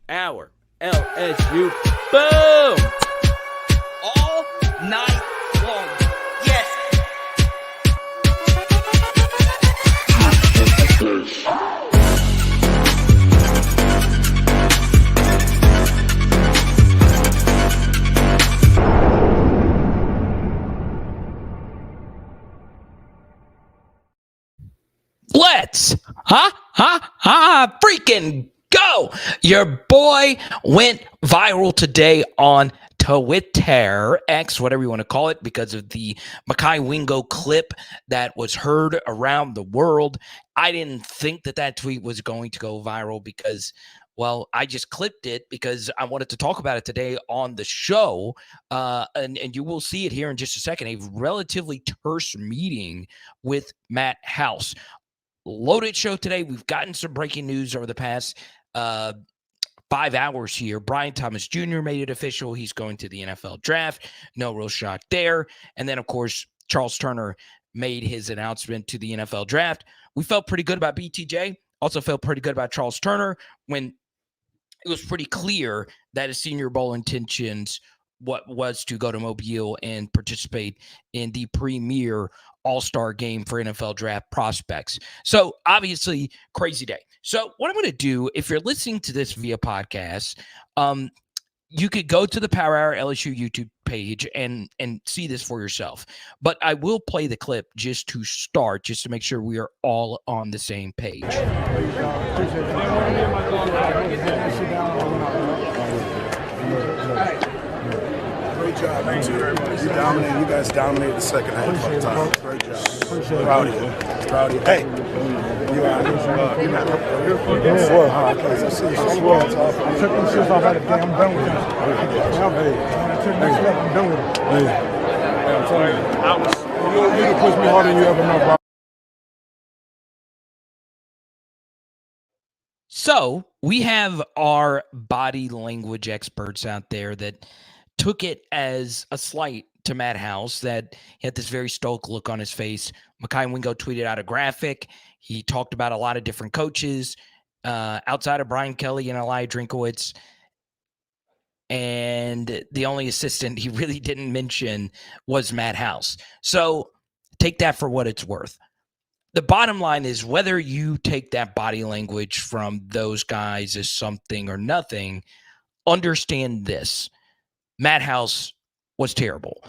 our LSU. Boom! All night long. Yes. Let's freaking go. Your boy went viral today on Twitter, X, whatever you want to call it, because of the MEKHI WINGO clip that was heard around the world. I didn't think that tweet was going to go viral because, well, I just clipped it because I wanted to talk about it today on the show. And you will see it here in just a second. A relatively terse meeting with Matt House. Loaded show today. We've gotten some breaking news over the past 5 hours here. Brian Thomas Jr. made it official. He's going to the NFL draft. No real shock there. And then, of course, Charles Turner made his announcement to the NFL draft. We felt pretty good about BTJ. Also felt pretty good about Charles Turner when it was pretty clear that his Senior Bowl intentions was to go to Mobile and participate in the premier all-star game for NFL draft prospects. So obviously crazy day. So what I'm going to do, if you're listening to this via podcast, you could go to the Power Hour LSU YouTube page and see this for yourself. But I will play the clip just to start, just to make sure we are all on the same page. Great job. Thank you very much. You dominated. You guys dominated the second half of the time. Great job. Proud of you. Proud of you. Hey. You're not. You're four. I can't see you. I took them shit off out of the game. I'm done with them. I took my shit off. I'm done with them. Hey, I'm telling you. You can push me harder than you ever know, bro. So we have our body language experts out there that took it as a slight to Matt House, that he had this very stoic look on his face. MEKHI WINGO tweeted out a graphic. He talked about a lot of different coaches outside of Brian Kelly and Eli Drinkowitz. And the only assistant he really didn't mention was Matt House. So take that for what it's worth. The bottom line is, whether you take that body language from those guys as something or nothing, understand this. Matt House was terrible.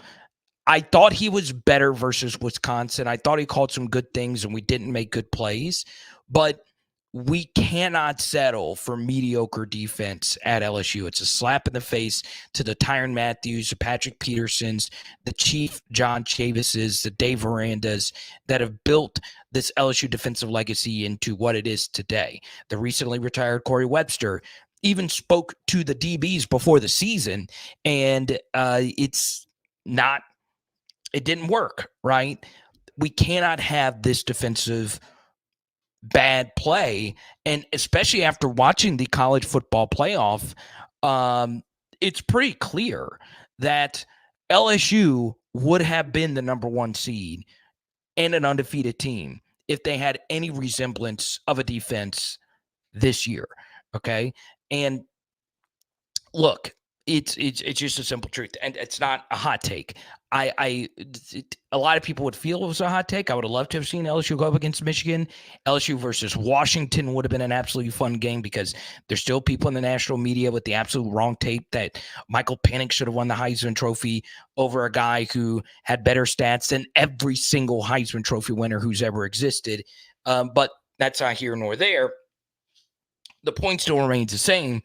I thought he was better versus Wisconsin. I thought he called some good things and we didn't make good plays, but we cannot settle for mediocre defense at LSU. It's a slap in the face to the Tyrann Matthews, the Patrick Petersons, the Chief John Chavises, the Dave Arandas that have built this LSU defensive legacy into what it is today. The recently retired Corey Webster even spoke to the DBs before the season, and it didn't work, right? We cannot have this defensive bad play, and especially after watching the college football playoff, it's pretty clear that LSU would have been the number one seed and an undefeated team if they had any resemblance of a defense this year, okay? And look, it's just a simple truth, and it's not a hot take. A lot of people would feel it was a hot take. I would have loved to have seen LSU go up against Michigan. LSU versus Washington would have been an absolutely fun game because there's still people in the national media with the absolute wrong tape that Michael Penix should have won the Heisman Trophy over a guy who had better stats than every single Heisman Trophy winner who's ever existed. But that's not here nor there. The point still remains the same.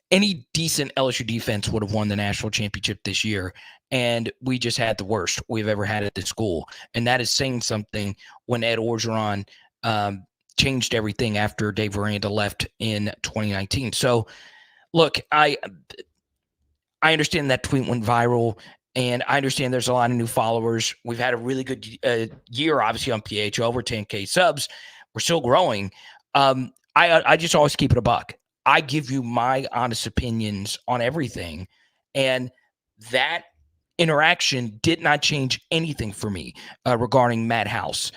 Any decent LSU defense would have won the national championship this year, and we just had the worst we've ever had at this school. And that is saying something when Ed Orgeron changed everything after Dave Aranda left in 2019. So, look, I understand that tweet went viral, and I understand there's a lot of new followers. We've had a really good year, obviously, on PH, over 10K subs. We're still growing. I just always keep it a buck. I give you my honest opinions on everything, and that interaction did not change anything for me regarding Matt House.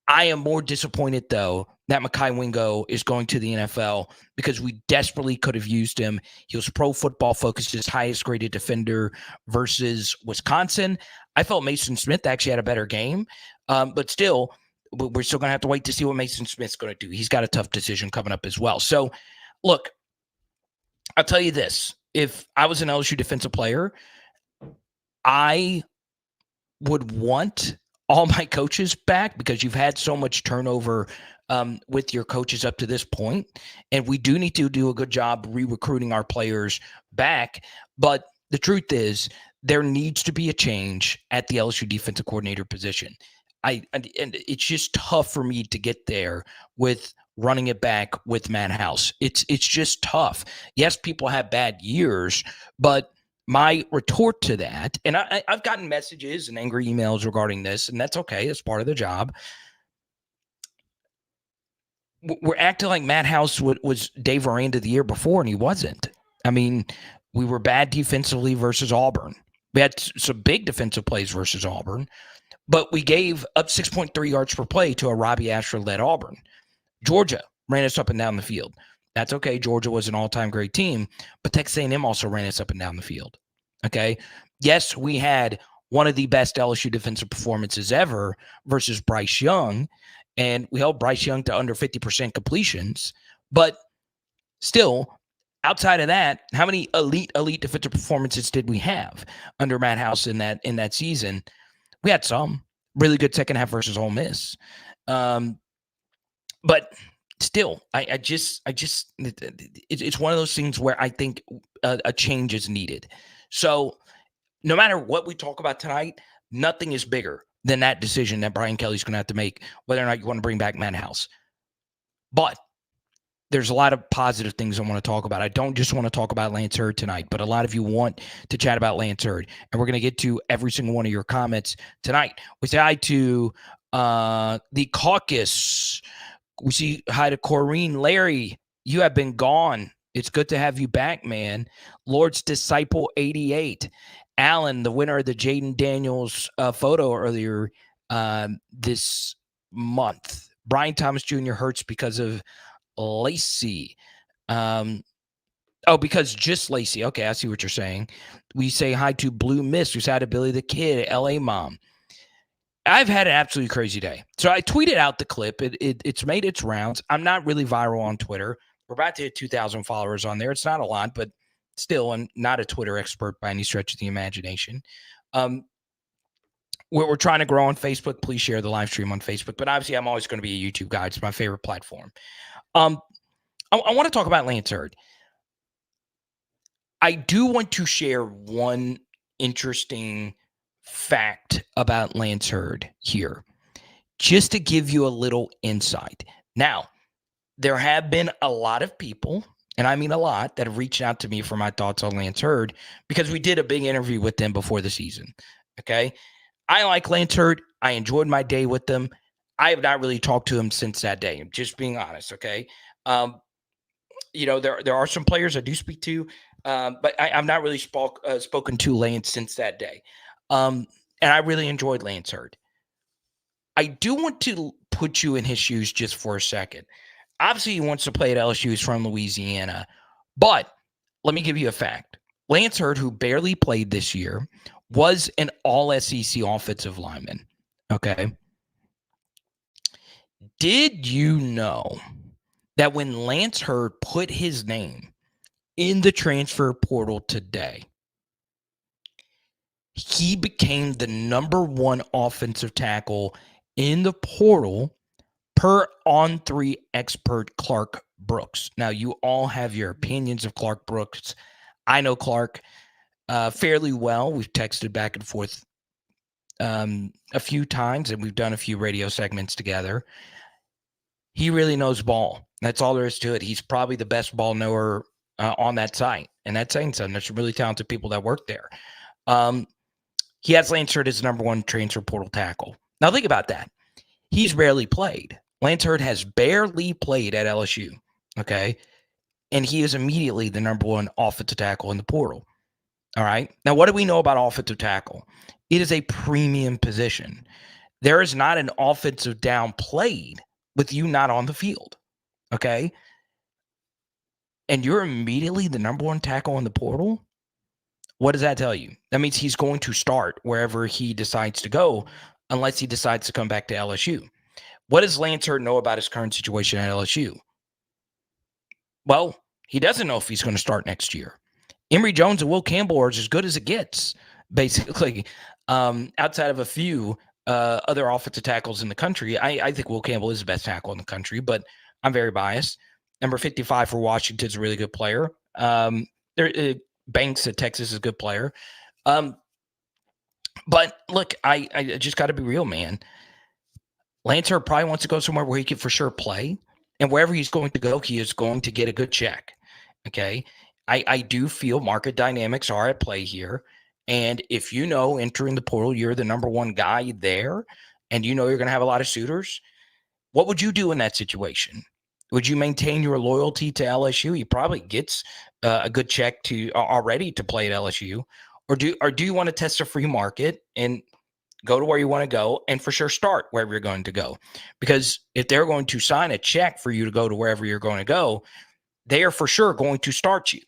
I am more disappointed, though, that MEKHI Wingo is going to the NFL because we desperately could have used him. He was Pro Football Focus's highest graded defender versus Wisconsin. I felt Mason Smith actually had a better game, but still, we're still going to have to wait to see what Mason Smith's going to do. He's got a tough decision coming up as well. So, look, I'll tell you this. If I was an LSU defensive player, I would want all my coaches back because you've had so much turnover with your coaches up to this point. And we do need to do a good job re-recruiting our players back. But the truth is, there needs to be a change at the LSU defensive coordinator position. And it's just tough for me to get there with running it back with Matt House. It's just tough. Yes, people have bad years, but my retort to that, and I've gotten messages and angry emails regarding this, and that's okay. It's part of the job. We're acting like Matt House was Dave Aranda the year before, and he wasn't. I mean, we were bad defensively versus Auburn. We had some big defensive plays versus Auburn, but we gave up 6.3 yards per play to a Robbie Ashford-led Auburn. Georgia ran us up and down the field. That's okay. Georgia was an all-time great team, but Texas A&M also ran us up and down the field. Okay. Yes, we had one of the best LSU defensive performances ever versus Bryce Young, and we held Bryce Young to under 50% completions. But still, outside of that, how many elite defensive performances did we have under Matt House in that season? We had some really good second half versus Ole Miss. But still, it's one of those things where I think a change is needed. So no matter what we talk about tonight, nothing is bigger than that decision that Brian Kelly's going to have to make, whether or not you want to bring back Matt House. But there's a lot of positive things I want to talk about. I don't just want to talk about Lance Hurd tonight, but a lot of you want to chat about Lance Hurd. And we're going to get to every single one of your comments tonight. We say hi to the caucus. We say hi to Corrine. Larry, you have been gone. It's good to have you back, man. Lord's Disciple 88. Alan, the winner of the Jaden Daniels photo earlier this month. Brian Thomas Jr. hurts because of Lacey. Because just Lacey. Okay, I see what you're saying. We say hi to Blue Mist, who's had a Billy the Kid, LA mom. I've had an absolutely crazy day. So I tweeted out the clip. It's made its rounds. I'm not really viral on Twitter. We're about to hit 2,000 followers on there. It's not a lot, but still, I'm not a Twitter expert by any stretch of the imagination. We're trying to grow on Facebook. Please share the live stream on Facebook. But obviously, I'm always going to be a YouTube guy. It's my favorite platform. I want to talk about Lance Hurd. I do want to share one interesting fact about Lance Hurd here, just to give you a little insight. Now, there have been a lot of people, and I mean a lot, that have reached out to me for my thoughts on Lance Hurd because we did a big interview with them before the season. Okay. I like Lance Hurd. I enjoyed my day with them. I have not really talked to him since that day. I'm just being honest. Okay. There are some players I do speak to, but I've not really spoken to Lance since that day. And I really enjoyed Lance Hurd. I do want to put you in his shoes just for a second. Obviously, he wants to play at LSU. He's from Louisiana. But let me give you a fact. Lance Hurd, who barely played this year, was an all-SEC offensive lineman. Okay? Did you know that when Lance Hurd put his name in the transfer portal today, he became the number one offensive tackle in the portal per On3 expert Clark Brooks. Now, you all have your opinions of Clark Brooks. I know Clark fairly well. We've texted back and forth a few times, and we've done a few radio segments together. He really knows ball. That's all there is to it. He's probably the best ball knower on that site, and that's saying something. There's some really talented people that work there. He has Lance Hurd as number one transfer portal tackle. Now, think about that. He's barely played. Lance Hurd has barely played at LSU, okay? And he is immediately the number one offensive tackle in the portal, all right? Now, what do we know about offensive tackle? It is a premium position. There is not an offensive down played with you not on the field, okay? And you're immediately the number one tackle in the portal. What does that tell you? That means he's going to start wherever he decides to go, unless he decides to come back to LSU. What does Lance Hurd know about his current situation at LSU? Well, he doesn't know if he's going to start next year. Emory Jones and Will Campbell are as good as it gets, basically, outside of a few other offensive tackles in the country. I think Will Campbell is the best tackle in the country, but I'm very biased. Number 55 for Washington is a really good player. Banks at Texas is a good player. But look, I just got to be real, man. Lance Hurd probably wants to go somewhere where he can for sure play. And wherever he's going to go, he is going to get a good check. Okay. I do feel market dynamics are at play here. And if you know entering the portal, you're the number one guy there, and you know you're going to have a lot of suitors, what would you do in that situation? Would you maintain your loyalty to LSU? He probably gets a good check to already to play at LSU. Or do you want to test a free market and go to where you want to go and for sure start wherever you're going to go? Because if they're going to sign a check for you to go to wherever you're going to go, they are for sure going to start you.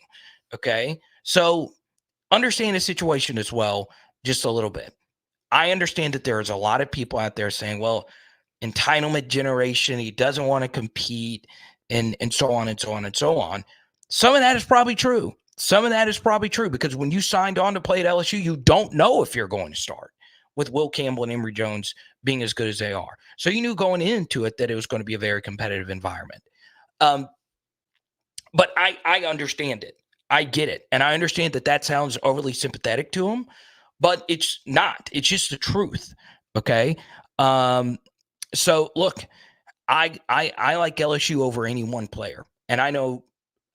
Okay. So understand the situation as well, just a little bit. I understand that there's a lot of people out there saying, well, entitlement generation, he doesn't want to compete, and so on and so on and so on. Some of that is probably true. Some of that is probably true because when you signed on to play at LSU, you don't know if you're going to start with Will Campbell and Emory Jones being as good as they are. So you knew going into it that it was going to be a very competitive environment. But I understand it. I get it. And I understand that sounds overly sympathetic to him, but it's not. It's just the truth. Okay. So look, I like LSU over any one player, and I know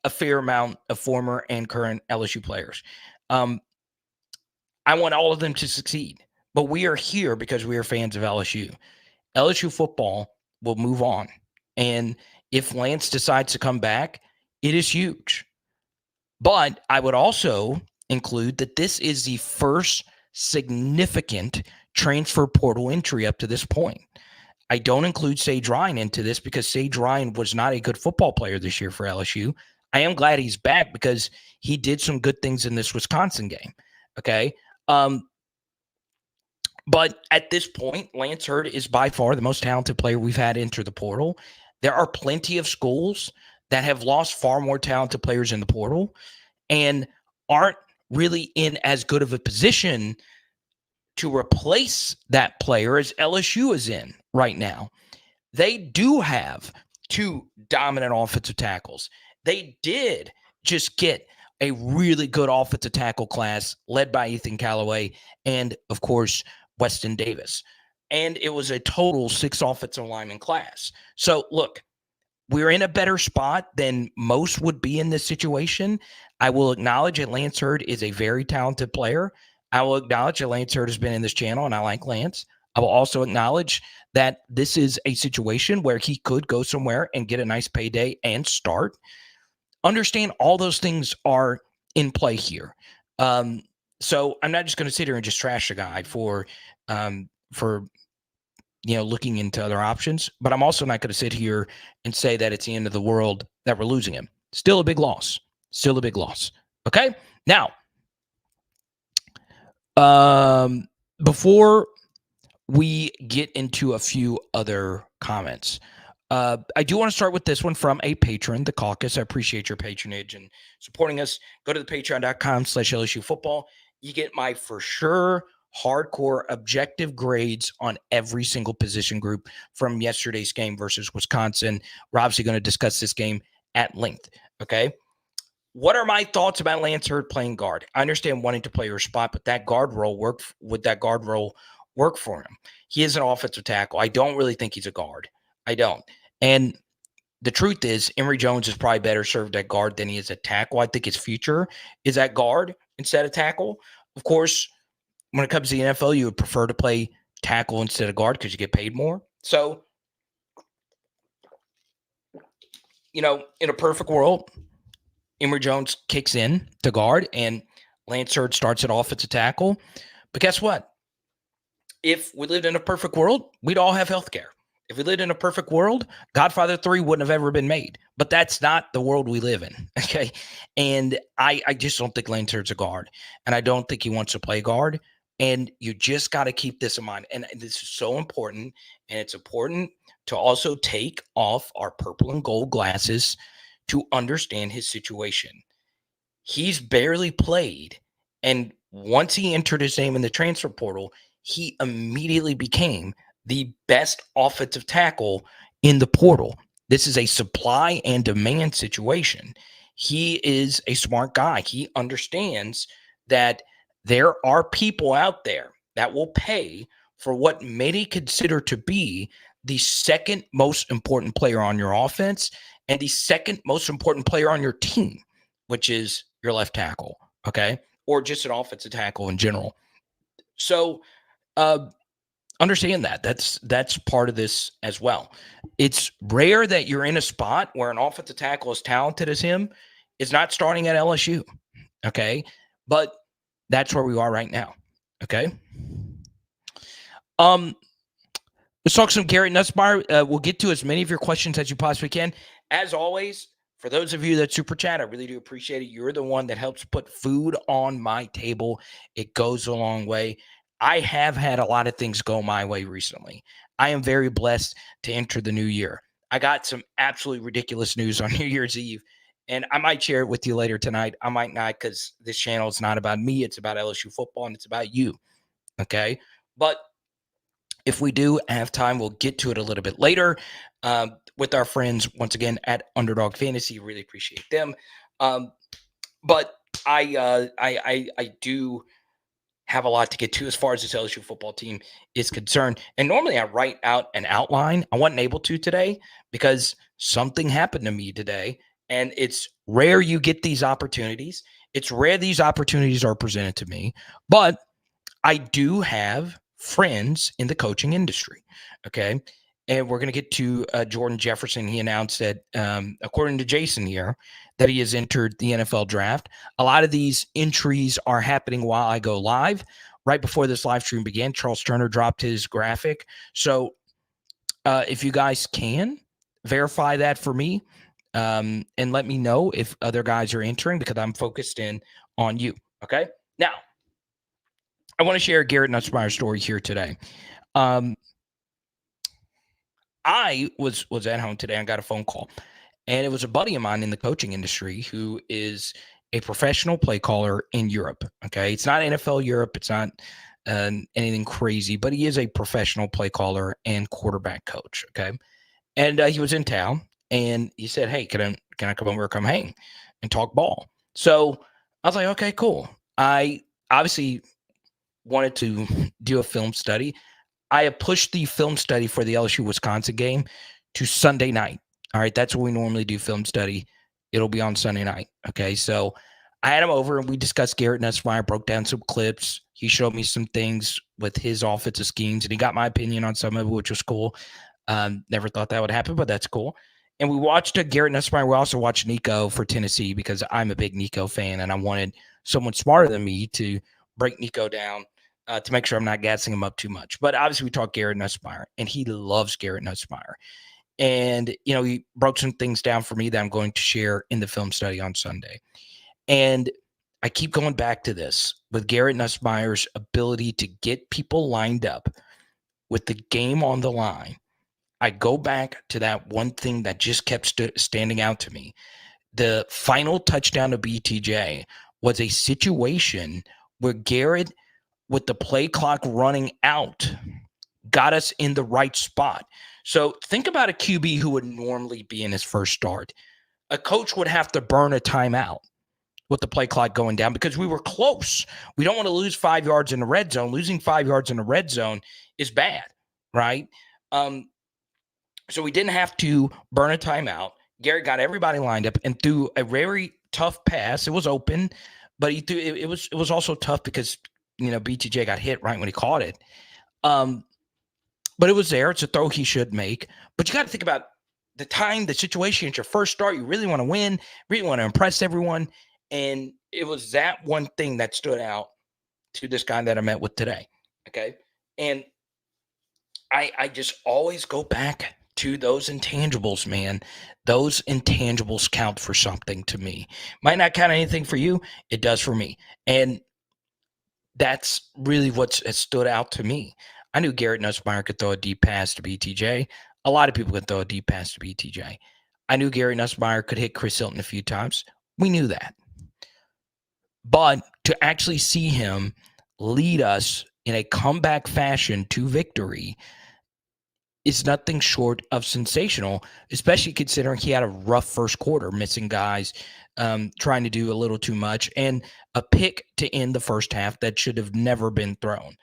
a fair amount of former and current LSU players. I want all of them to succeed, but we are here because we are fans of LSU. LSU football will move on. And if Lance decides to come back, it is huge. But I would also include that this is the first significant transfer portal entry up to this point. I don't include Sage Ryan into this because Sage Ryan was not a good football player this year for LSU. I am glad he's back because he did some good things in this Wisconsin game. Okay. But at this point, Lance Hurd is by far the most talented player we've had enter the portal. There are plenty of schools that have lost far more talented players in the portal and aren't really in as good of a position to replace that player as LSU is in right now. They do have two dominant offensive tackles. They did just get a really good offensive tackle class led by Ethan Callaway and, of course, Weston Davis. And it was a total 6 offensive lineman class. So, look, we're in a better spot than most would be in this situation. I will acknowledge that Lance Hurd is a very talented player. I will acknowledge that Lance Hurd has been in this channel, and I like Lance. I will also acknowledge that this is a situation where he could go somewhere and get a nice payday and start. Understand all those things are in play here. So I'm not just going to sit here and just trash a guy for looking into other options, but I'm also not going to sit here and say that it's the end of the world that we're losing him. Still a big loss. Still a big loss. Okay. Now, before we get into a few other comments, I do want to start with this one from a patron, the Caucus. I appreciate your patronage and supporting us. Go to the patreon.com/LSU football. You get my for sure hardcore objective grades on every single position group from yesterday's game versus Wisconsin. We're obviously going to discuss this game at length. Okay. What are my thoughts about Lance Hurd playing guard? I understand wanting to play your spot, but that guard role work for him? He is an offensive tackle. I don't really think he's a guard. I don't. And the truth is, Emory Jones is probably better served at guard than he is at tackle. I think his future is at guard instead of tackle. Of course, when it comes to the NFL, you would prefer to play tackle instead of guard because you get paid more. So, in a perfect world, Emory Jones kicks in to guard and Lance Hurd starts at offensive tackle. But guess what? If we lived in a perfect world, we'd all have health care. If we lived in a perfect world, Godfather 3 wouldn't have ever been made. But that's not the world we live in. Okay. And I just don't think Lane Turner's a guard. And I don't think he wants to play guard. And you just got to keep this in mind. And this is so important. And it's important to also take off our purple and gold glasses to understand his situation. He's barely played. And once he entered his name in the transfer portal, he immediately became the best offensive tackle in the portal. This is a supply and demand situation. He is a smart guy. He understands that there are people out there that will pay for what many consider to be the second most important player on your offense and the second most important player on your team, which is your left tackle, okay? Or just an offensive tackle in general. So, understand that. That's part of this as well. It's rare that you're in a spot where an offensive tackle as talented as him is not starting at LSU, okay? But that's where we are right now, okay? Let's talk some Garrett Nussmeier. We'll get to as many of your questions as you possibly can. As always, for those of you that super chat, I really do appreciate it. You're the one that helps put food on my table. It goes a long way. I have had a lot of things go my way recently. I am very blessed to enter the new year. I got some absolutely ridiculous news on New Year's Eve, and I might share it with you later tonight. I might not, because this channel is not about me. It's about LSU football, and it's about you, okay? But if we do have time, we'll get to it a little bit later with our friends, once again, at Underdog Fantasy. Really appreciate them. But I do have a lot to get to as far as this LSU football team is concerned. And normally I write out an outline. I wasn't able to today because something happened to me today. And it's rare you get these opportunities. It's rare these opportunities are presented to me. But I do have friends in the coaching industry, okay? And we're going to get to Jordan Jefferson. He announced that, according to Jason here, that he has entered the NFL draft. A lot of these entries are happening while I go live. Right before this live stream began, Charles Turner dropped his graphic. So if you guys can verify that for me and let me know if other guys are entering, because I'm focused in on you, okay? Now, I want to share a Garrett Nussmeier story here today. I was at home today and got a phone call, and it was a buddy of mine in the coaching industry who is a professional play caller in Europe. Okay, it's not NFL Europe, it's not anything crazy, but he is a professional play caller and quarterback coach. Okay, and he was in town, and he said, "Hey, can I come over, come hang, and talk ball?" So I was like, "Okay, cool." I obviously wanted to do a film study. I have pushed the film study for the LSU Wisconsin game to Sunday night. All right, that's what we normally do film study. It'll be on Sunday night. Okay, so I had him over and we discussed Garrett Nussmeier, broke down some clips. He showed me some things with his offensive schemes, and he got my opinion on some of it, which was cool. Never thought that would happen, but that's cool. And we watched Garrett Nussmeier. We also watched Nico for Tennessee because I'm a big Nico fan, and I wanted someone smarter than me to break Nico down to make sure I'm not gassing him up too much. But obviously we talked Garrett Nussmeier, and he loves Garrett Nussmeier. And, you know, he broke some things down for me that I'm going to share in the film study on Sunday. And I keep going back to this with Garrett Nussmeier's ability to get people lined up with the game on the line. I go back to that one thing that just kept standing out to me. The final touchdown to BTJ was a situation where Garrett, with the play clock running out, got us in the right spot. So think about a QB who would normally be in his first start. A coach would have to burn a timeout with the play clock going down because we were close. We don't want to lose 5 yards in the red zone. Losing 5 yards in the red zone is bad, right? So we didn't have to burn a timeout. Garrett got everybody lined up and threw a very tough pass. It was open, but he threw it was also tough because, you know, BTJ got hit right when he caught it. But it was there. It's a throw he should make. But you got to think about the time, the situation. It's your first start. You really want to win, really want to impress everyone. And it was that one thing that stood out to this guy that I met with today. Okay. And I just always go back to those intangibles, man. Those intangibles count for something to me. Might not count anything for you. It does for me. And that's really what has stood out to me. I knew Garrett Nussmeier could throw a deep pass to BTJ. A lot of people could throw a deep pass to BTJ. I knew Garrett Nussmeier could hit Chris Hilton a few times. We knew that. But to actually see him lead us in a comeback fashion to victory is nothing short of sensational, especially considering he had a rough first quarter, missing guys, trying to do a little too much, and a pick to end the first half that should have never been thrown.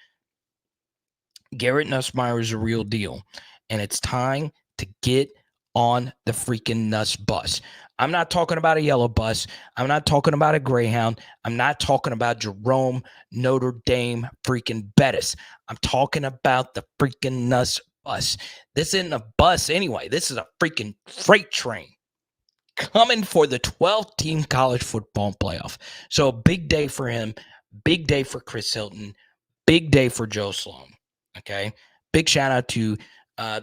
Garrett Nussmeier is a real deal, and it's time to get on the freaking Nuss bus. I'm not talking about a yellow bus. I'm not talking about a Greyhound. I'm not talking about Jerome, Notre Dame, freaking Bettis. I'm talking about the freaking Nuss bus. This isn't a bus anyway. This is a freaking freight train coming for the 12th team college football playoff. So a big day for him, big day for Chris Hilton, big day for Joe Sloan. Okay. Big shout out to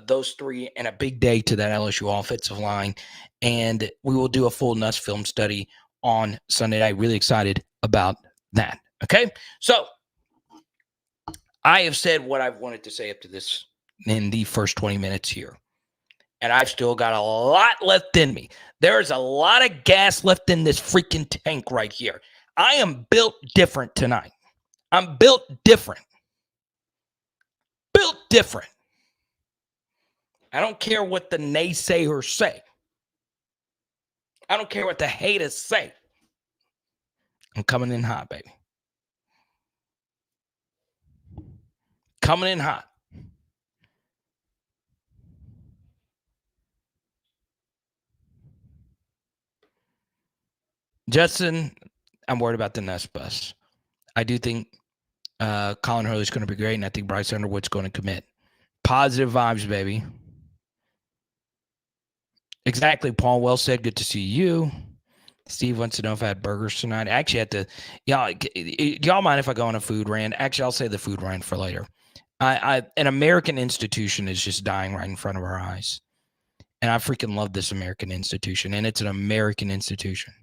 those three, and a big day to that LSU offensive line. And we will do a full Nuss film study on Sunday night. Really excited about that. Okay. So I have said what I've wanted to say up to this in the first 20 minutes here. And I've still got a lot left in me. There's a lot of gas left in this freaking tank right here. I am built different tonight. I'm built different. Built different. I don't care what the naysayers say. I don't care what the haters say. I'm coming in hot, baby. Coming in hot. Justin, I'm worried about the Nuss bus. I do think Colin Hurley's going to be great, and I think Bryce Underwood's going to commit. Positive vibes, baby. Exactly, Paul. Well said. Good to see you. Steve wants to know if I had burgers tonight. I actually had to. Y'all mind if I go on a food rant? Actually, I'll say the food rant for later. An American institution is just dying right in front of our eyes. And I freaking love this American institution. And it's an American institution.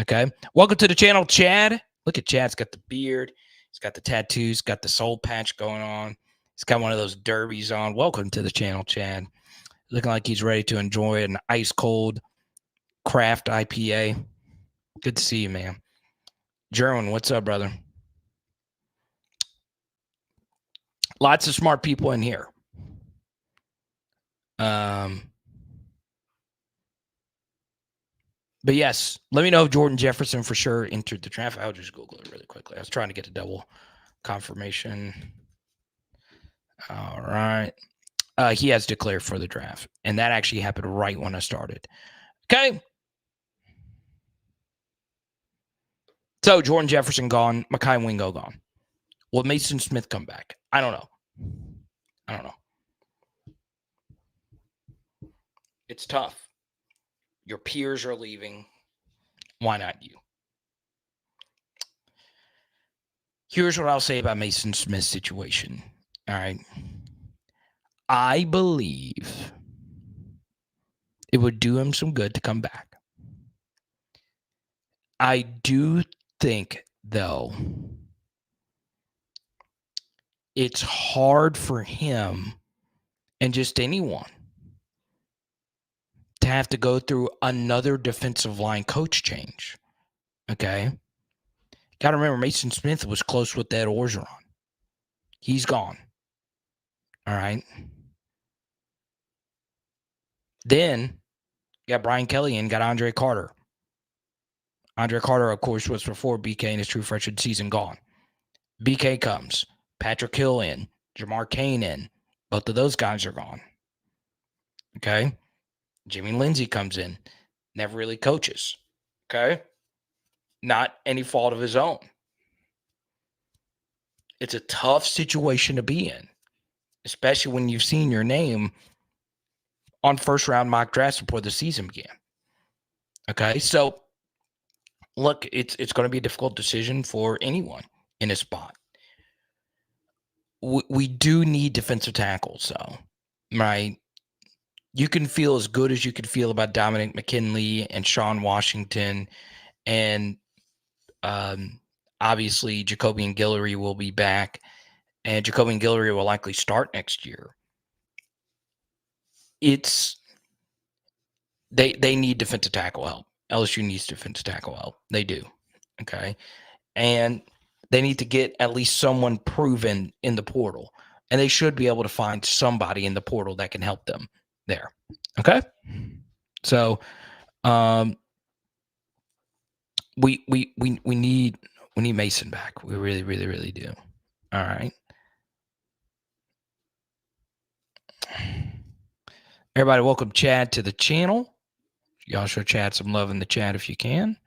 Okay. Welcome to the channel, Chad. Look at Chad's got the beard. He's got the tattoos, got the soul patch going on. He's got one of those derbies on. Welcome to the channel, Chad. Looking like he's ready to enjoy an ice cold craft IPA. Good to see you, man. Jerwin, what's up, brother? Lots of smart people in here. But yes, let me know if Jordan Jefferson for sure entered the draft. I'll just Google it really quickly. I was trying to get a double confirmation. All right. He has declared for the draft, and that actually happened right when I started. Okay. So Jordan Jefferson gone, MEKHI and WINGO gone. Will Mason Smith come back? I don't know. It's tough. Your peers are leaving. Why not you? Here's what I'll say about Mason Smith's situation. All right. I believe it would do him some good to come back. I do think, though, it's hard for him and just anyone to have to go through another defensive line coach change. Okay? Got to remember, Mason Smith was close with Ed Orgeron. He's gone. All right? Then, you got Brian Kelly and got Andre Carter. Andre Carter, of course, was before BK in his true freshman season gone. BK comes. Patrick Hill in. Jamar Cain in. Both of those guys are gone. Okay? Jimmy Lindsey comes in. Never really coaches. Okay? Not any fault of his own. It's a tough situation to be in, especially when you've seen your name on first-round mock drafts before the season began. Okay? So, look, it's going to be a difficult decision for anyone in a spot. we do need defensive tackles, though, right? You can feel as good as you could feel about Dominic McKinley and Sean Washington, and obviously Jacoby and Guillory will be back, and Jacoby and Guillory will likely start next year. They need defensive tackle help. LSU needs defensive tackle help. They do. Okay. And they need to get at least someone proven in the portal. And they should be able to find somebody in the portal that can help them there. Okay. So we need Mason back. We really, really, really do. All right. Everybody, welcome Chad to the channel. Y'all show Chad some love in the chat if you can.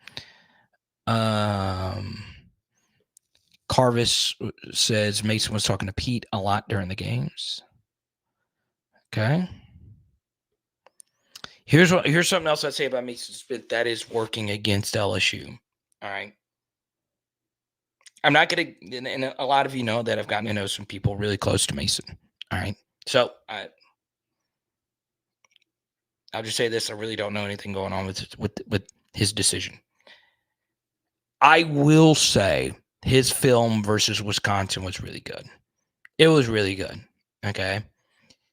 Carvis says Mason was talking to Pete a lot during the games. Okay. Here's something else I'd say about Mason Smith that is working against LSU. All right. I'm not going to, and a lot of you know that I've gotten to know some people really close to Mason. All right. So I'll just say this. I really don't know anything going on with his decision. I will say his film versus Wisconsin was really good. It was really good. Okay.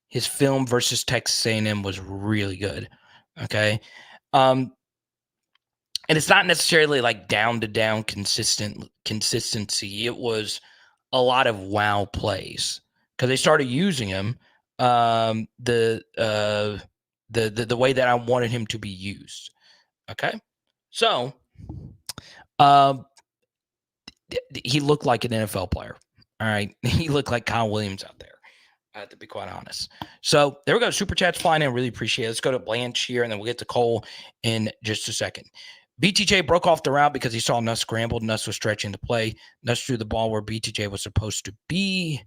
His film versus Texas A&M was really good. Okay. And it's not necessarily like down to down consistency. It was a lot of wow plays because they started using him the way that I wanted him to be used. Okay. So he looked like an NFL player. All right. He looked like Kyle Williams out there, to be quite honest. So there we go. Super Chat's flying in. Really appreciate it. Let's go to Blanche here, and then we'll get to Cole in just a second. BTJ broke off the route because he saw Nuss scrambled. Nuss was stretching the play. Nuss threw the ball where BTJ was supposed to be.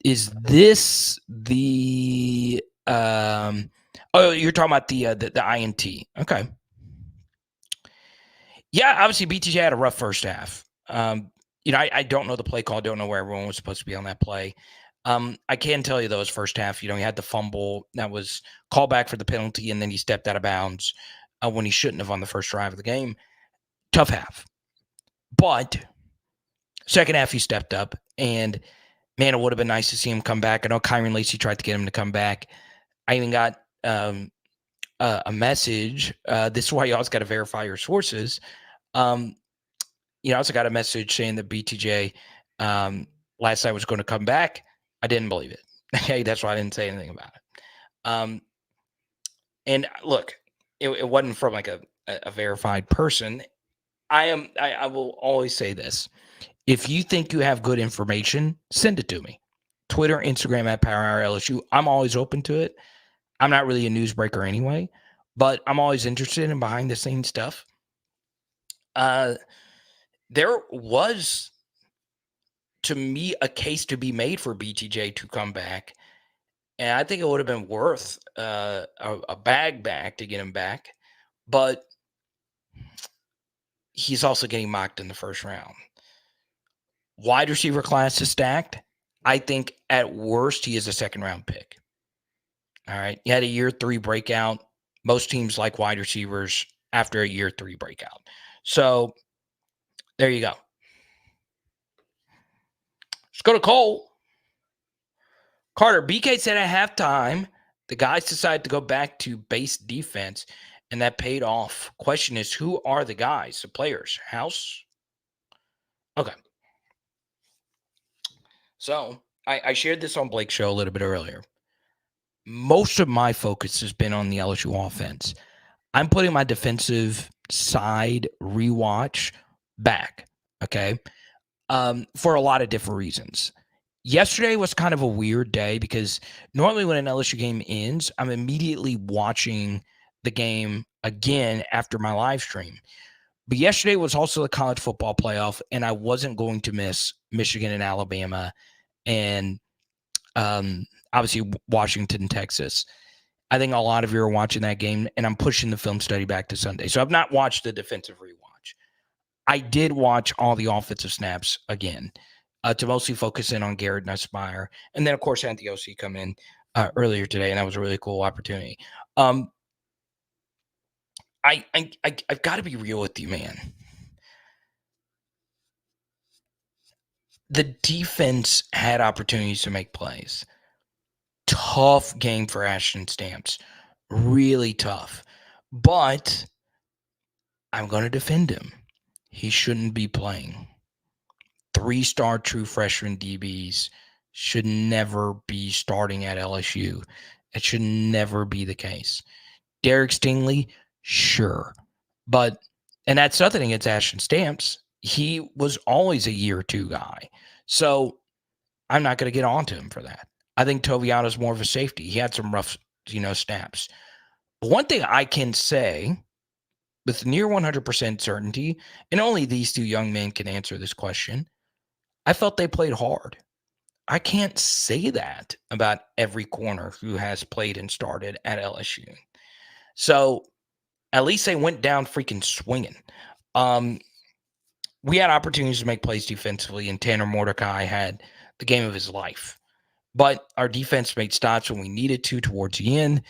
Is this the oh, you're talking about the INT. Okay. Yeah, obviously BTJ had a rough first half. I don't know the play call. I don't know where everyone was supposed to be on that play. I can tell you, though, his first half, he had the fumble that was called back for the penalty, and then he stepped out of bounds when he shouldn't have on the first drive of the game. Tough half. But second half, he stepped up, and, man, it would have been nice to see him come back. I know Kyron Lacey tried to get him to come back. I even got a message. This is why you always got to verify your sources. I also got a message saying that BTJ last night was going to come back. I didn't believe it. Okay, that's why I didn't say anything about it. And look, it wasn't from like a verified person. I will always say this. If you think you have good information, send it to me. Twitter, Instagram at Power Hour LSU. I'm always open to it. I'm not really a newsbreaker anyway, but I'm always interested in behind the scenes stuff. There was, to me, a case to be made for BTJ to come back. And I think it would have been worth a bag back to get him back. But he's also getting mocked in the first round. Wide receiver class is stacked. I think at worst he is a second-round pick. All right. He had a year 3 breakout. Most teams like wide receivers after a year 3 breakout. So there you go. Let's go to Cole. Carter, BK said at halftime, the guys decided to go back to base defense, and that paid off. Question is, who are the guys, the players? House? Okay. So I shared this on Blake's show a little bit earlier. Most of my focus has been on the LSU offense. I'm putting my defensive side rewatch back, okay, for a lot of different reasons. Yesterday was kind of a weird day because normally when an LSU game ends, I'm immediately watching the game again after my live stream. But yesterday was also the college football playoff, and I wasn't going to miss Michigan and Alabama and obviously Washington, Texas. I think a lot of you are watching that game, and I'm pushing the film study back to Sunday. So I've not watched the defensive rewatch. I did watch all the offensive snaps again. to mostly focus in on Garrett Nussmeier. And then, of course, I had the OC come in earlier today, and that was a really cool opportunity. I've got to be real with you, man. The defense had opportunities to make plays. Tough game for Ashton Stamps. Really tough. But I'm going to defend him. He shouldn't be playing. 3-star true freshman DBs should never be starting at LSU. It should never be the case. Derek Stingley, sure. And that's nothing against Ashton Stamps. He was always a year 2 guy. So I'm not going to get on to him for that. I think Toviano's more of a safety. He had some rough, snaps. One thing I can say with near 100% certainty, and only these 2 young men can answer this question, I felt they played hard. I can't say that about every corner who has played and started at LSU. So at least they went down freaking swinging. We had opportunities to make plays defensively, and Tanner Mordecai had the game of his life. But our defense made stops when we needed to towards the end,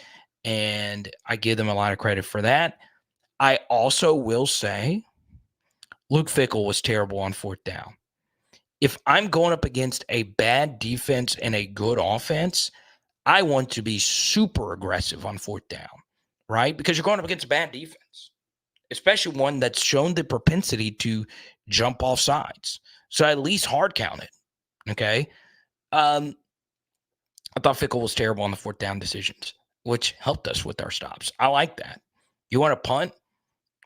and I give them a lot of credit for that. I also will say Luke Fickell was terrible on 4th down. If I'm going up against a bad defense and a good offense, I want to be super aggressive on 4th down, right? Because you're going up against a bad defense, especially one that's shown the propensity to jump off sides. So at least hard count it, okay? I thought Fickell was terrible on the 4th down decisions, which helped us with our stops. I like that. You want to punt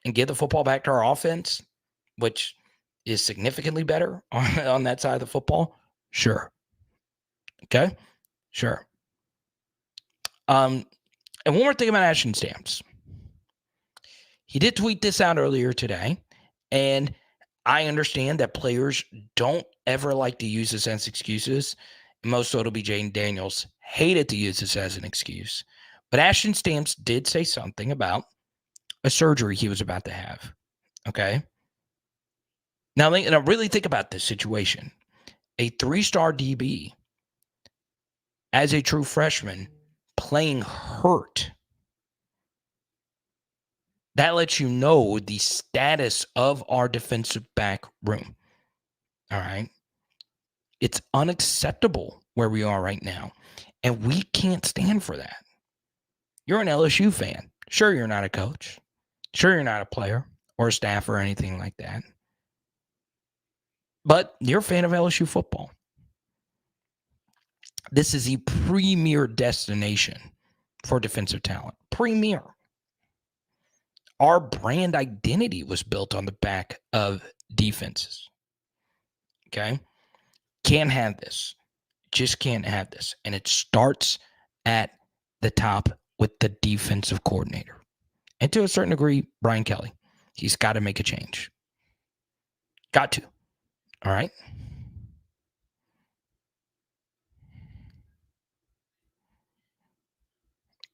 and give the football back to our offense, which is significantly better on that side of the football? Sure. Okay? Sure. And one more thing about Ashton Stamps. He did tweet this out earlier today, and I understand that players don't ever like to use this as excuses. Most so it'll be Jaden Daniels hated to use this as an excuse. But Ashton Stamps did say something about a surgery he was about to have. Okay? Now, really think about this situation. A 3-star DB as a true freshman playing hurt. That lets you know the status of our defensive back room. All right? It's unacceptable where we are right now, and we can't stand for that. You're an LSU fan. Sure, you're not a coach. Sure, you're not a player or a staff or anything like that. But you're a fan of LSU football. This is the premier destination for defensive talent. Premier. Our brand identity was built on the back of defenses. Okay? Can't have this. Just can't have this. And it starts at the top with the defensive coordinator. And to a certain degree, Brian Kelly. He's got to make a change. Got to. All right?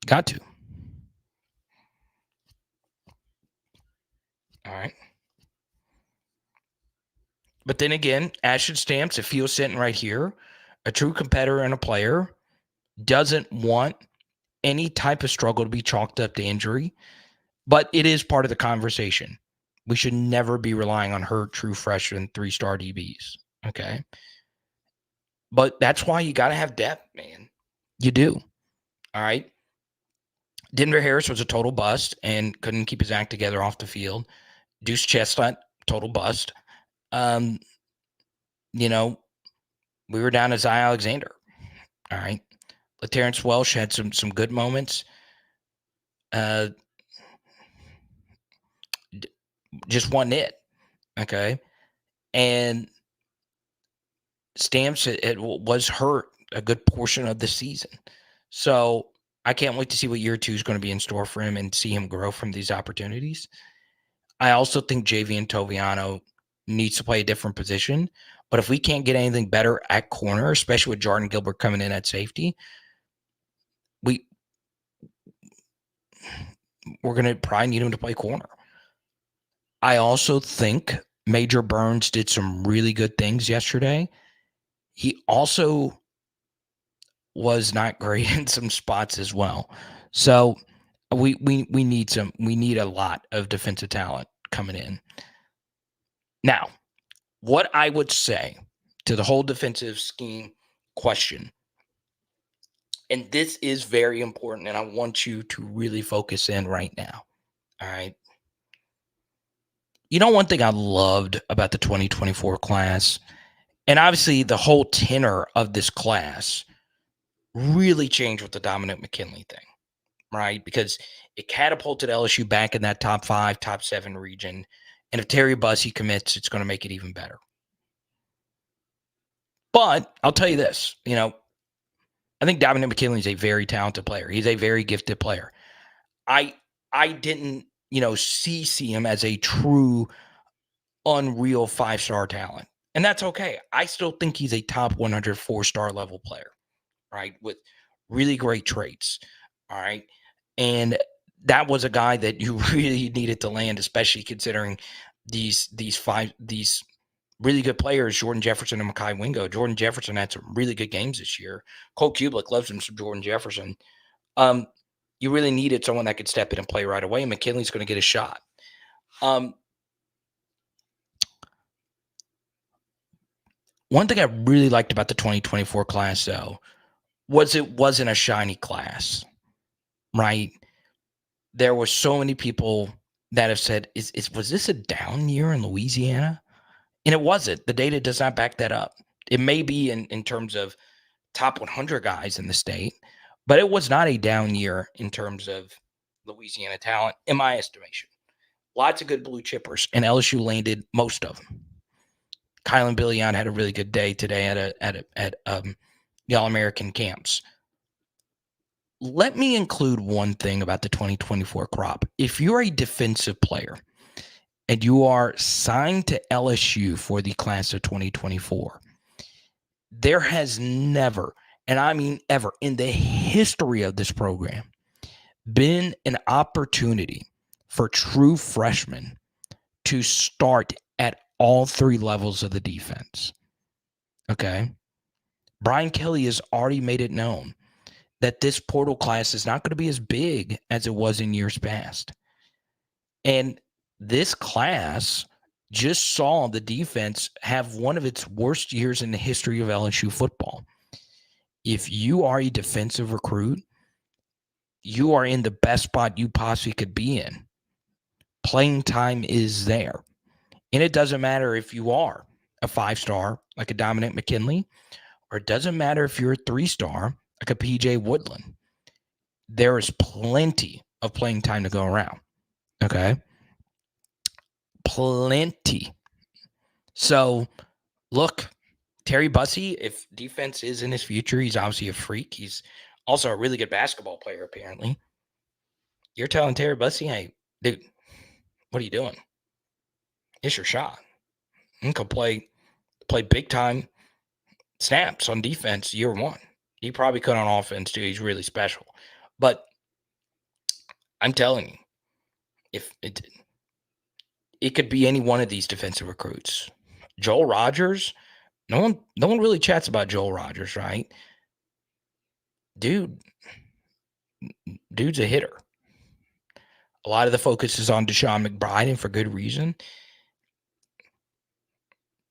Got to. All right? But then again, Ashton Stamps, if he was sitting right here, a true competitor and a player, doesn't want any type of struggle to be chalked up to injury. But it is part of the conversation. We should never be relying on hurt true freshman 3-star DBs. Okay? But that's why you got to have depth, man. You do. All right? Denver Harris was a total bust and couldn't keep his act together off the field. Deuce Chestnut, total bust. We were down to Zy Alexander. All right. LaTerrence Welsh had some good moments. Just wasn't it. Okay. And Stamps, it was hurt a good portion of the season. So I can't wait to see what year 2 is going to be in store for him and see him grow from these opportunities. I also think Javian Toviano needs to play a different position. But if we can't get anything better at corner, especially with Jordan Gilbert coming in at safety, we're going to probably need him to play corner. I also think Major Burns did some really good things yesterday. he also was not great in some spots as well. So we need a lot of defensive talent coming in. Now, what I would say to the whole defensive scheme question, and this is very important, and I want you to really focus in right now. All right. You know, one thing I loved about the 2024 class, and obviously the whole tenor of this class really changed with the Dominic McKinley thing, right? Because it catapulted LSU back in that top 5, top 7 region. And if Terry Bussey commits, it's going to make it even better. But I'll tell you this, I think Dominic McKinley is a very talented player. He's a very gifted player. I didn't, see him as a true, unreal 5-star talent. And that's okay. I still think he's a top 100 4-star level player, right? With really great traits. All right. And that was a guy that you really needed to land, especially considering these really good players, Jordan Jefferson and MEKHI WINGO. Jordan Jefferson had some really good games this year. Cole Kubelik loves him some Jordan Jefferson. You really needed someone that could step in and play right away. And McKinley's going to get a shot. One thing I really liked about the 2024 class, though, was it wasn't a shiny class, right? There were so many people that have said, was this a down year in Louisiana? And it wasn't. The data does not back that up. It may be in terms of top 100 guys in the state, but it was not a down year in terms of Louisiana talent, in my estimation. Lots of good blue chippers, and LSU landed most of them. Kylan Billion had a really good day today at the All-American camps. Let me include one thing about the 2024 crop. If you're a defensive player and you are signed to LSU for the class of 2024, there has never, and I mean ever, in the history of this program, been an opportunity for true freshmen to start at all 3 levels of the defense. Okay? Brian Kelly has already made it known that this portal class is not going to be as big as it was in years past. And this class just saw the defense have one of its worst years in the history of LSU football. If you are a defensive recruit, you are in the best spot you possibly could be in. Playing time is there. And it doesn't matter if you are a 5-star like a Dominic McKinley, or it doesn't matter if you're a 3-star like a PJ Woodland. There is plenty of playing time to go around. Okay? Plenty. So, look, Terry Bussey, if defense is in his future, he's obviously a freak. He's also a really good basketball player, apparently. You're telling Terry Bussey, hey, dude, what are you doing? It's your shot. You can play big time snaps on defense year one. He probably could on offense too. He's really special. But I'm telling you, if it could be any one of these defensive recruits. Joel Rogers, no one really chats about Joel Rogers, right? Dude's a hitter. A lot of the focus is on Deshaun McBride, and for good reason.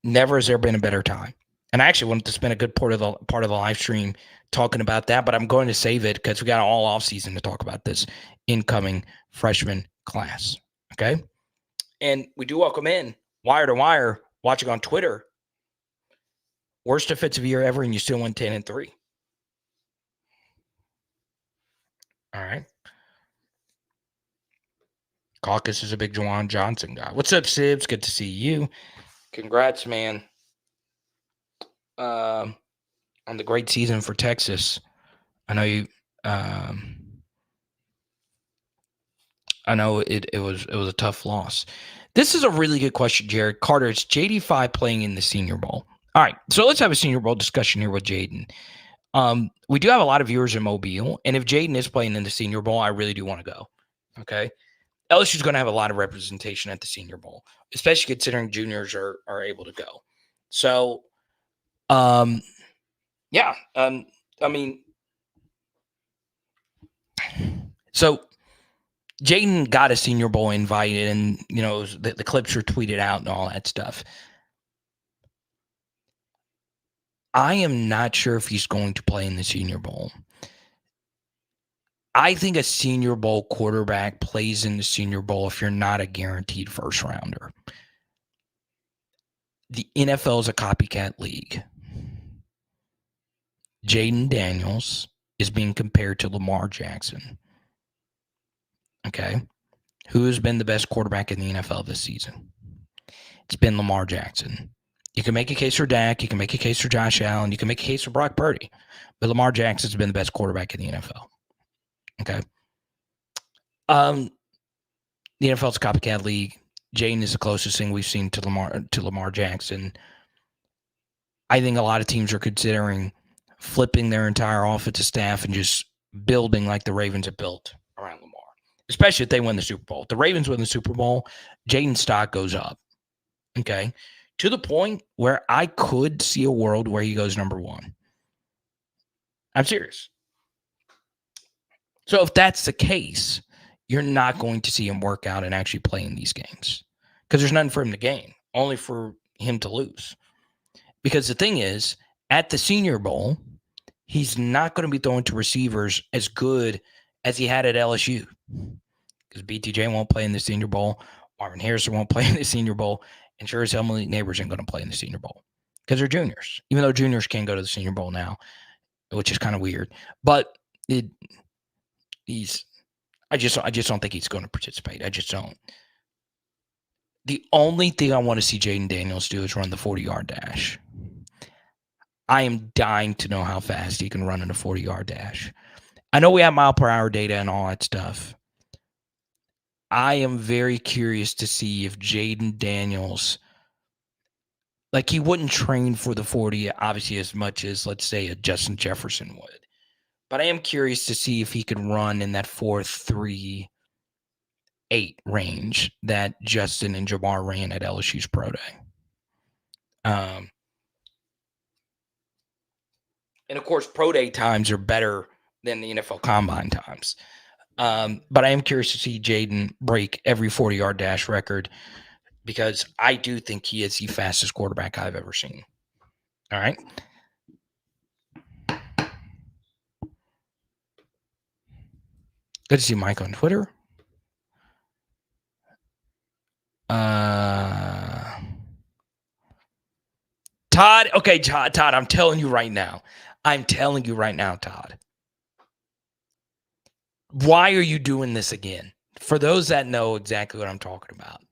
Never has there been a better time. And I actually wanted to spend a good part of the live stream talking about that, but I'm going to save it because we got all off season to talk about this incoming freshman class. Okay. And we do welcome in Wire to Wire watching on Twitter. Worst defensive year ever, and you still went 10-3. All right. Caucus is a big Juwan Johnson guy. What's up, Sibs? Good to see you. Congrats, man. On the great season for Texas. I know you. I know it was a tough loss. This is a really good question, Jared Carter. It's JD5 playing in the Senior Bowl. All right, so let's have a Senior Bowl discussion here with Jaden. We do have a lot of viewers in Mobile, and if Jaden is playing in the Senior Bowl, I really do want to go. Okay, LSU is going to have a lot of representation at the Senior Bowl, especially considering juniors are able to go. So, Yeah. I mean, so Jaden got a Senior Bowl invite, and the clips were tweeted out and all that stuff. I am not sure if he's going to play in the Senior Bowl. I think a Senior Bowl quarterback plays in the Senior Bowl if you're not a guaranteed first rounder. The NFL is a copycat league. Jaden Daniels is being compared to Lamar Jackson. Okay. Who has been the best quarterback in the NFL this season? It's been Lamar Jackson. You can make a case for Dak. You can make a case for Josh Allen. You can make a case for Brock Purdy. But Lamar Jackson's been the best quarterback in the NFL. Okay. The NFL's a copycat league. Jaden is the closest thing we've seen to Lamar Jackson. I think a lot of teams are considering flipping their entire offensive staff and just building like the Ravens have built around Lamar, especially if they win the Super Bowl. If the Ravens win the Super Bowl, Jaden's stock goes up, okay, to the point where I could see a world where he goes number one. I'm serious. So if that's the case, you're not going to see him work out and actually play in these games because there's nothing for him to gain, only for him to lose. Because the thing is, at the Senior Bowl, he's not going to be throwing to receivers as good as he had at LSU. Because BTJ won't play in the Senior Bowl. Marvin Harrison won't play in the Senior Bowl. And sure as hell, Malik Neighbors ain't going to play in the Senior Bowl. Because they're juniors. Even though juniors can go to the Senior Bowl now, which is kind of weird. But I just don't think he's going to participate. I just don't. The only thing I want to see Jaden Daniels do is run the 40-yard dash. I am dying to know how fast he can run in a 40-yard dash. I know we have mile-per-hour data and all that stuff. I am very curious to see if Jaden Daniels, like he wouldn't train for the 40 obviously as much as, let's say, a Justin Jefferson would. But I am curious to see if he can run in that 4.38 range that Justin and Jamar ran at LSU's Pro Day. And, of course, Pro Day times are better than the NFL Combine times. But I am curious to see Jaden break every 40-yard dash record because I do think he is the fastest quarterback I've ever seen. All right? Good to see Mike on Twitter. Todd, okay, Todd, I'm telling you right now, Todd. Why are you doing this again? For those that know exactly what I'm talking about,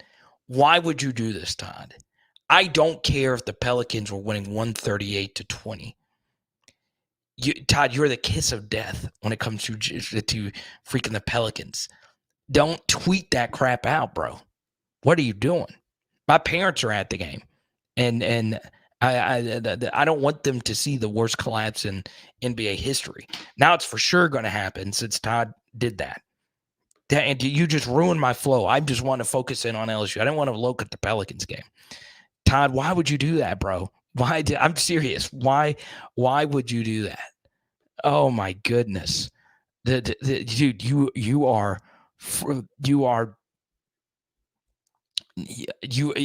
why would you do this, Todd? I don't care if the Pelicans were winning 138-20. Todd, you're the kiss of death when it comes to freaking the Pelicans. Don't tweet that crap out, bro. What are you doing? My parents are at the game, and I don't want them to see the worst collapse in NBA history. Now it's for sure going to happen since Todd did that. And you just ruined my flow. I just want to focus in on LSU. I didn't want to look at the Pelicans game. Todd, why would you do that, bro? I'm serious. Why would you do that? Oh my goodness, dude, you are.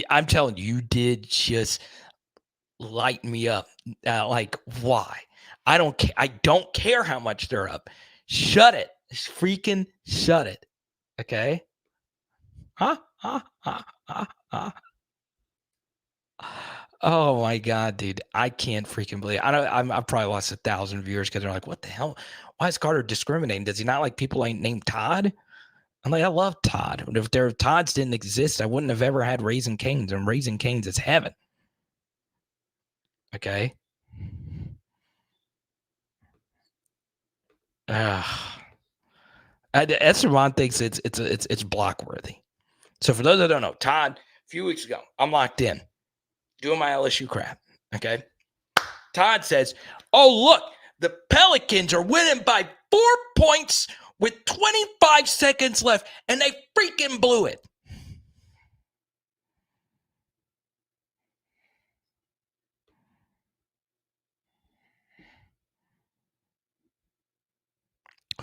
I'm telling you, you did just light me up. Like, why? I don't care how much they're up. Shut it. Freaking shut it. Okay? Oh my God, dude. I can't freaking believe it. I've probably lost 1,000 viewers because they're like, what the hell? Why is Carter discriminating? Does he not like people named Todd? I'm like, I love Todd. If Todds didn't exist, I wouldn't have ever had Raising Cane's, and Raising Cane's is heaven. Okay. Esteban thinks it's block worthy. So for those that don't know, Todd, a few weeks ago, I'm locked in, doing my LSU crap. Okay. Todd says, "Oh look, the Pelicans are winning by 4 points with 25 seconds left, and they freaking blew it."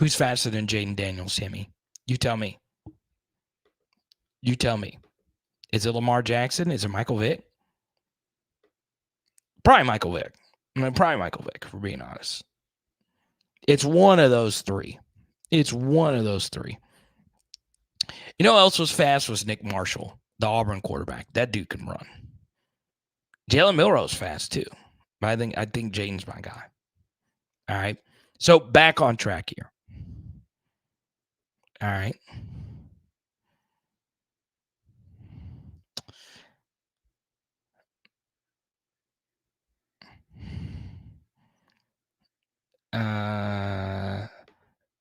Who's faster than Jaden Daniels, Hemi? You tell me. You tell me. Is it Lamar Jackson? Is it Michael Vick? Probably Michael Vick. Probably Michael Vick, for being honest. It's one of those three. It's one of those three. You know who else was fast was Nick Marshall, the Auburn quarterback. That dude can run. Jalen Milroe's fast too. But I think Jaden's my guy. All right. So back on track here. All right.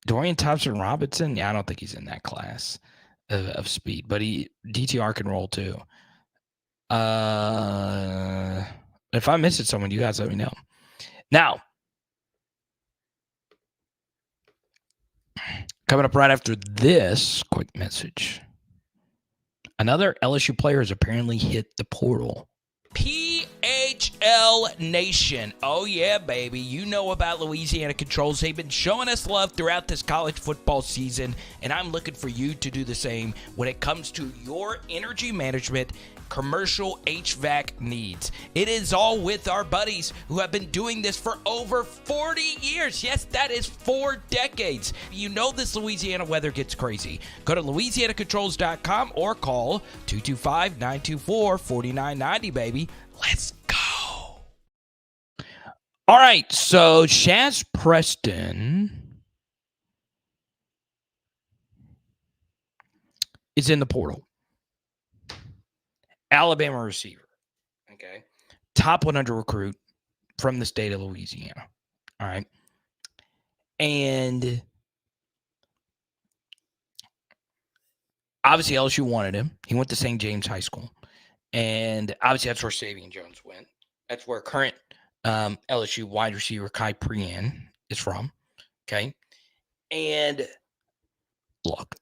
Dorian Thompson-Robinson? Yeah, I don't think he's in that class of speed, but DTR can roll too. If I'm missing someone, you guys let me know. Now, coming up right after this quick message, another LSU player has apparently hit the portal. PHL Nation. Oh, yeah, baby. You know about Louisiana Controls. They've been showing us love throughout this college football season, and I'm looking for you to do the same when it comes to your energy management commercial HVAC needs. It is all with our buddies who have been doing this for over 40 years. Yes, that is 4 decades. You know this Louisiana weather gets crazy. Go to LouisianaControls.com or call 225-924-4990, baby. Let's go. All right, so Shaz Preston is in the portal. Alabama receiver, okay? Top 100 recruit from the state of Louisiana, all right? And obviously LSU wanted him. He went to St. James High School. And obviously that's where Savion Jones went. That's where current LSU wide receiver Kai Prian is from, okay? And look,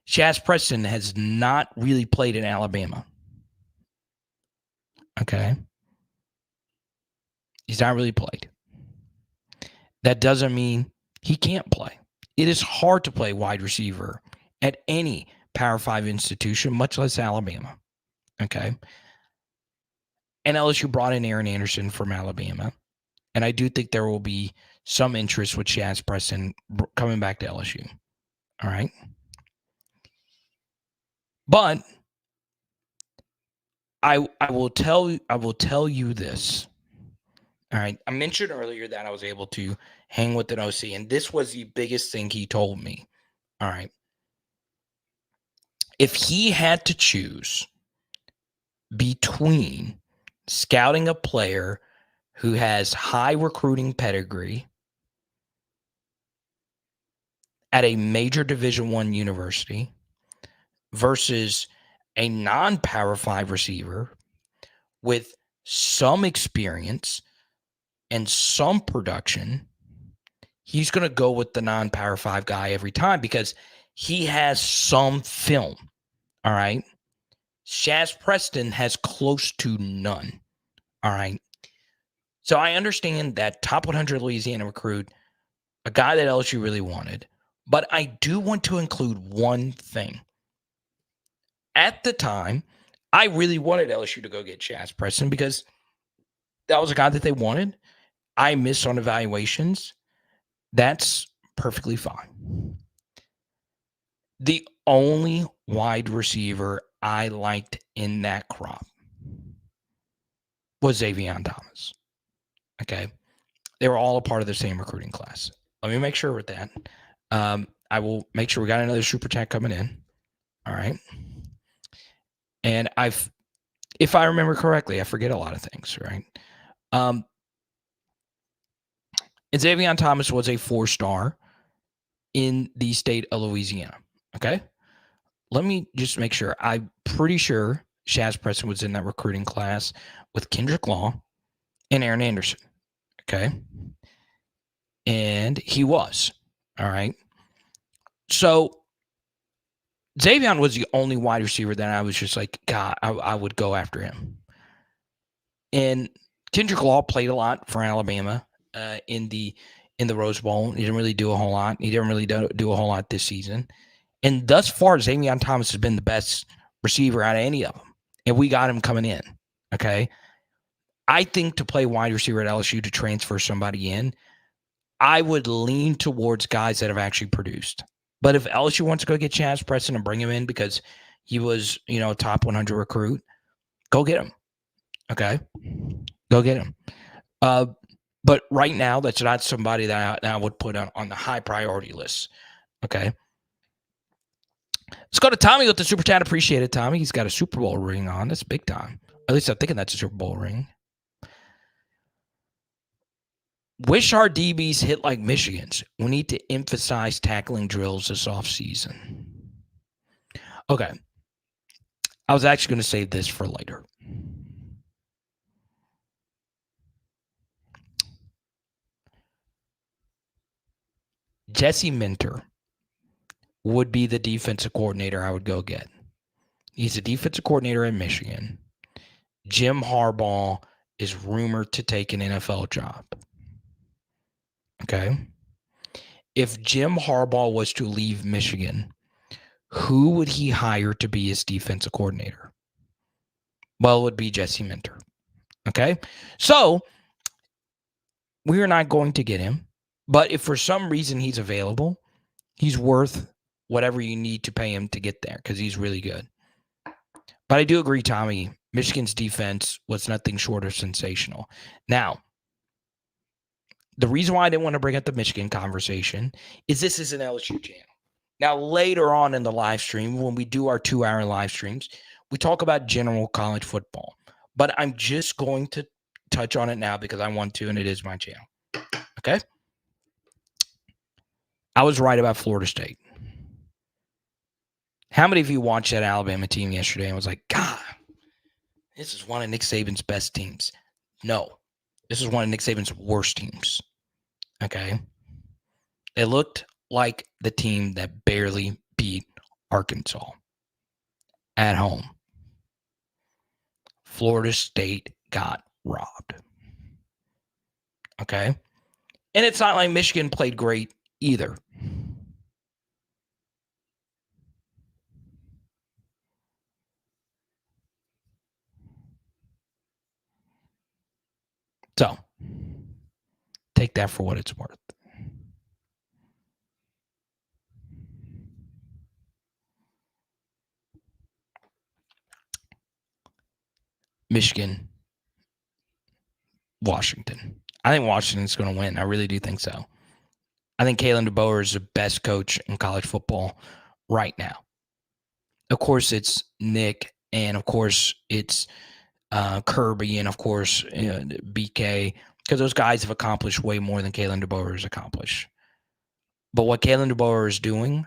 Shaz Preston has not really played in Alabama. Okay. He's not really played. That doesn't mean he can't play. It is hard to play wide receiver at any Power 5 institution, much less Alabama. Okay. And LSU brought in Aaron Anderson from Alabama. And I do think there will be some interest with Shaz Preston coming back to LSU. All right. But I will tell you this. All right. I mentioned earlier that I was able to hang with an OC, and this was the biggest thing he told me. All right. If he had to choose between scouting a player who has high recruiting pedigree at a major Division I university versus a non-Power 5 receiver with some experience and some production, he's going to go with the non-Power 5 guy every time because he has some film. All right. Shaz Preston has close to none. All right. So I understand that top 100 Louisiana recruit, a guy that LSU really wanted, but I do want to include one thing. At the time, I really wanted LSU to go get Shaz Preston because that was a guy that they wanted. I missed on evaluations. That's perfectly fine. The only wide receiver I liked in that crop was Xavier Thomas. Okay. They were all a part of the same recruiting class. Let me make sure with that. I will make sure we got another super chat coming in. All right. And if I remember correctly, I forget a lot of things, right? And Xavier Thomas was a 4-star in the state of Louisiana. Okay. Let me just make sure. I'm pretty sure Shaz Preston was in that recruiting class with Kendrick Law and Aaron Anderson. Okay. And he was. All right. So Xavier was the only wide receiver that I was just like, God, I would go after him. And Kendrick Law played a lot for Alabama in the in the Rose Bowl. He didn't really do a whole lot. He didn't really do a whole lot this season. And thus far, Zamian Thomas has been the best receiver out of any of them. And we got him coming in, okay? I think to play wide receiver at LSU, to transfer somebody in, I would lean towards guys that have actually produced. But if LSU wants to go get Chaz Preston and bring him in because he was, a top 100 recruit, go get him. Okay? Go get him. But right now, that's not somebody that I would put on the high priority list. Okay? Let's go to Tommy with the Super Chat. Appreciate it, Tommy. He's got a Super Bowl ring on. That's big time. At least I'm thinking that's a Super Bowl ring. Wish our DBs hit like Michigan's. We need to emphasize tackling drills this offseason. Okay. I was actually going to save this for later. Jesse Minter would be the defensive coordinator I would go get. He's a defensive coordinator in Michigan. Jim Harbaugh is rumored to take an NFL job. Okay. If Jim Harbaugh was to leave Michigan, who would he hire to be his defensive coordinator? Well, it would be Jesse Minter. Okay. So we're not going to get him, but if for some reason he's available, he's worth whatever you need to pay him to get there because he's really good. But I do agree, Tommy, Michigan's defense was nothing short of sensational. Now, the reason why I didn't want to bring up the Michigan conversation is this is an LSU channel. Now, later on in the live stream, when we do our 2-hour live streams, we talk about general college football. But I'm just going to touch on it now because I want to, and it is my channel. Okay? I was right about Florida State. How many of you watched that Alabama team yesterday and was like, God, this is one of Nick Saban's best teams? No. This is one of Nick Saban's worst teams. Okay? It looked like the team that barely beat Arkansas at home. Florida State got robbed. Okay? And it's not like Michigan played great either. So, take that for what it's worth. Michigan, Washington. I think Washington's going to win. I really do think so. I think Kalen DeBoer is the best coach in college football right now. Of course, it's Nick, and of course, it's Kirby, and of course, BK, because those guys have accomplished way more than Kalen DeBoer has accomplished. But what Kalen DeBoer is doing,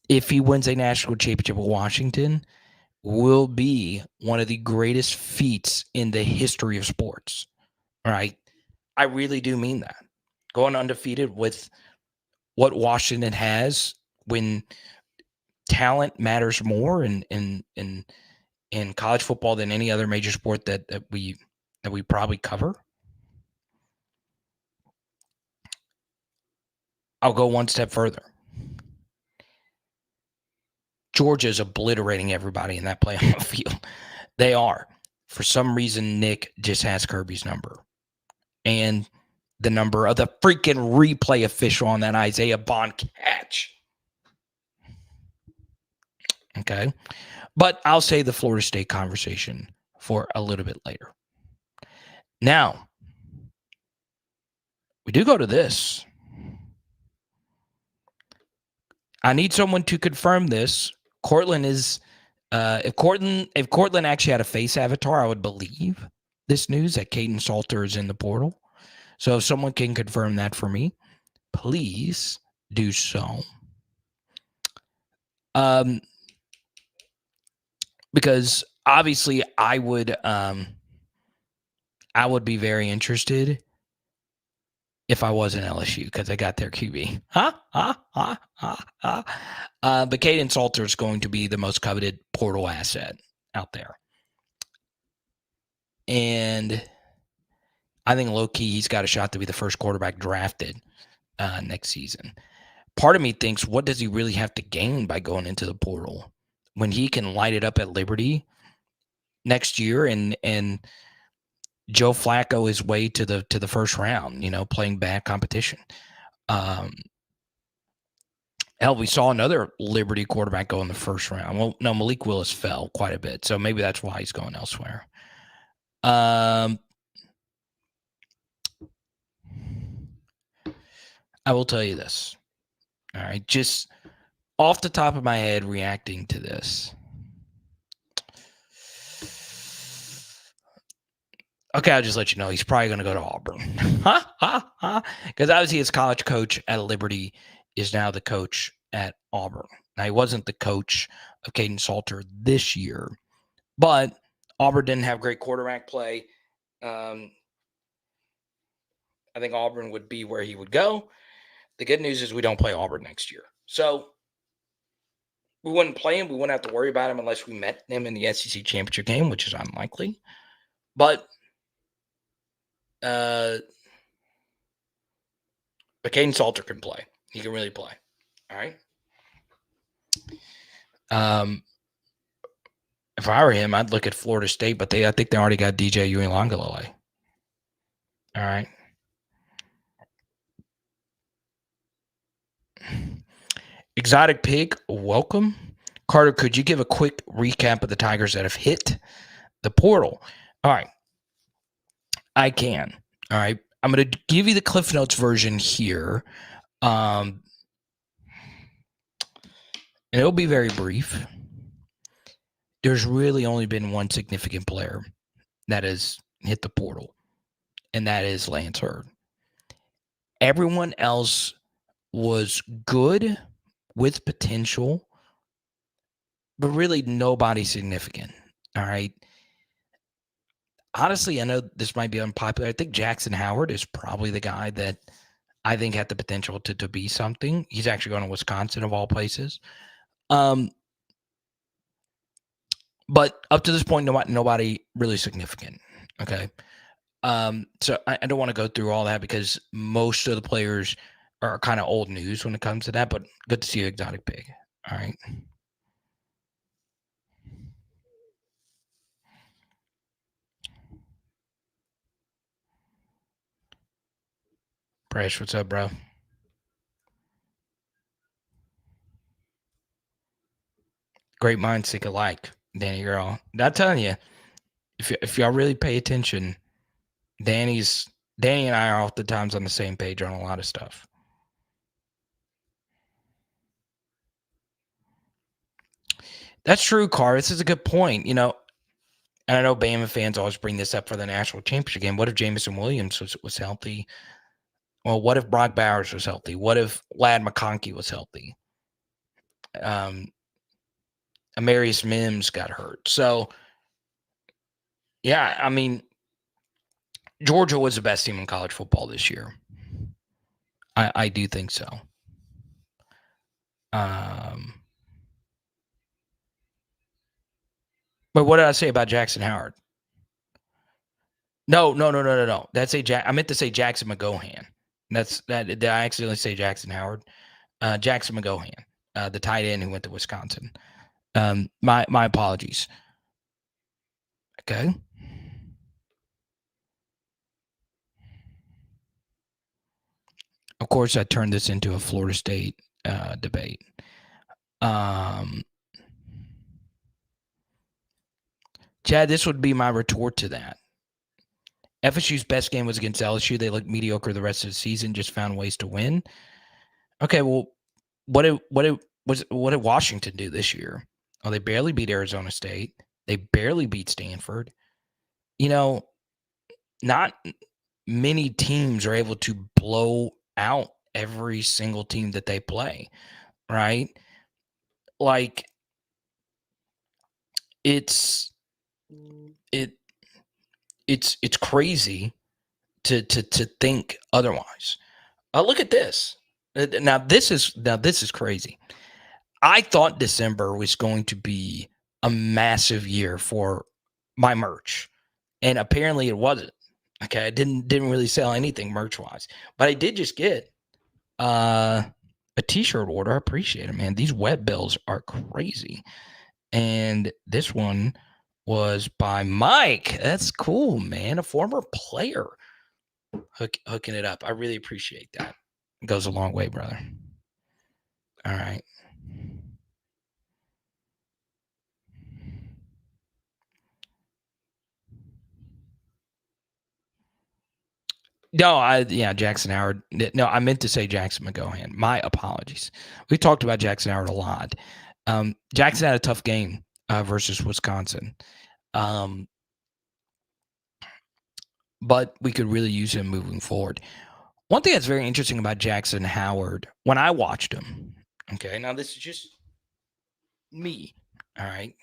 if he wins a national championship with Washington, will be one of the greatest feats in the history of sports. All right? I really do mean that. Going undefeated with what Washington has when talent matters more in college football than any other major sport that we probably cover. I'll go one step further. Georgia's obliterating everybody in that playoff field. They are. For some reason, Nick just has Kirby's number. And the number of the freaking replay official on that Isaiah Bond catch. Okay. But I'll save the Florida State conversation for a little bit later. Now, we do go to this. I need someone to confirm this. Cortland is, if Cortland actually had a face avatar, I would believe this news that Caden Salter is in the portal. So if someone can confirm that for me, please do so. Because obviously I would be very interested if I was in LSU because I got their QB. But Caden Salter is going to be the most coveted portal asset out there. And I think low-key he's got a shot to be the first quarterback drafted next season. Part of me thinks, what does he really have to gain by going into the portal when he can light it up at Liberty next year and Joe Flacco his way to the first round, playing bad competition. Hell, we saw another Liberty quarterback go in the first round. Well, no, Malik Willis fell quite a bit, so maybe that's why he's going elsewhere. I will tell you this. All right, just off the top of my head, reacting to this. Okay, I'll just let you know he's probably going to go to Auburn. Because obviously his college coach at Liberty is now the coach at Auburn. Now, he wasn't the coach of Caden Salter this year, but Auburn didn't have great quarterback play. I think Auburn would be where he would go. The good news is we don't play Auburn next year. So we wouldn't play him. We wouldn't have to worry about him unless we met him in the SEC championship game, which is unlikely. But Caden Salter can play. He can really play. All right. If I were him, I'd look at Florida State, but I think they already got DJ Uiagalelei. All right. Exotic Pig, welcome. Carter, could you give a quick recap of the Tigers that have hit the portal? All right. I can. All right. I'm going to give you the Cliff Notes version here. And it'll be very brief. There's really only been one significant player that has hit the portal, and that is Lance Hurd. Everyone else was good with potential, but really nobody significant. All right. Honestly, I know this might be unpopular. I think Jackson Howard is probably the guy that I think had the potential to be something. He's actually going to Wisconsin of all places. But up to this point, nobody really significant. Okay. So I don't want to go through all that because most of the players are kind of old news when it comes to that, but good to see you, Exotic Pig. All right. Brash, what's up, bro? Great minds think alike, Danny girl. I'm telling you, if y'all really pay attention, Danny and I are oftentimes on the same page on a lot of stuff. That's true, Carr. This is a good point. And I know Bama fans always bring this up for the national championship game. What if Jamison Williams was healthy? Well, what if Brock Bowers was healthy? What if Ladd McConkey was healthy? Amarius Mims got hurt. So, yeah, I mean, Georgia was the best team in college football this year. I do think so. But what did I say about Jackson Howard? No. That's I meant to say Jackson McGohan. Did I accidentally say Jackson Howard? Jackson McGohan, the tight end who went to Wisconsin. My apologies. Okay. Of course, I turned this into a Florida State debate. Chad, this would be my retort to that. FSU's best game was against LSU. They looked mediocre the rest of the season, just found ways to win. Okay, well, what did Washington do this year? Oh, they barely beat Arizona State. They barely beat Stanford. Not many teams are able to blow out every single team that they play, right? Like, it's crazy to think otherwise. Look at this. Now this is crazy. I thought December was going to be a massive year for my merch, and apparently it wasn't. Okay, I didn't really sell anything merch wise, but I did just get a t-shirt order. I appreciate it, man. These web bills are crazy, and this one was by Mike. That's cool, man. A former player hooking it up. I really appreciate that. It goes a long way, brother. All right. No, Jackson Howard. No, I meant to say Jackson McGohan. My apologies. We talked about Jackson Howard a lot. Jackson had a tough game versus Wisconsin. But we could really use him moving forward. One thing that's very interesting about Jackson Howard, when I watched him, okay, now this is just me, all right.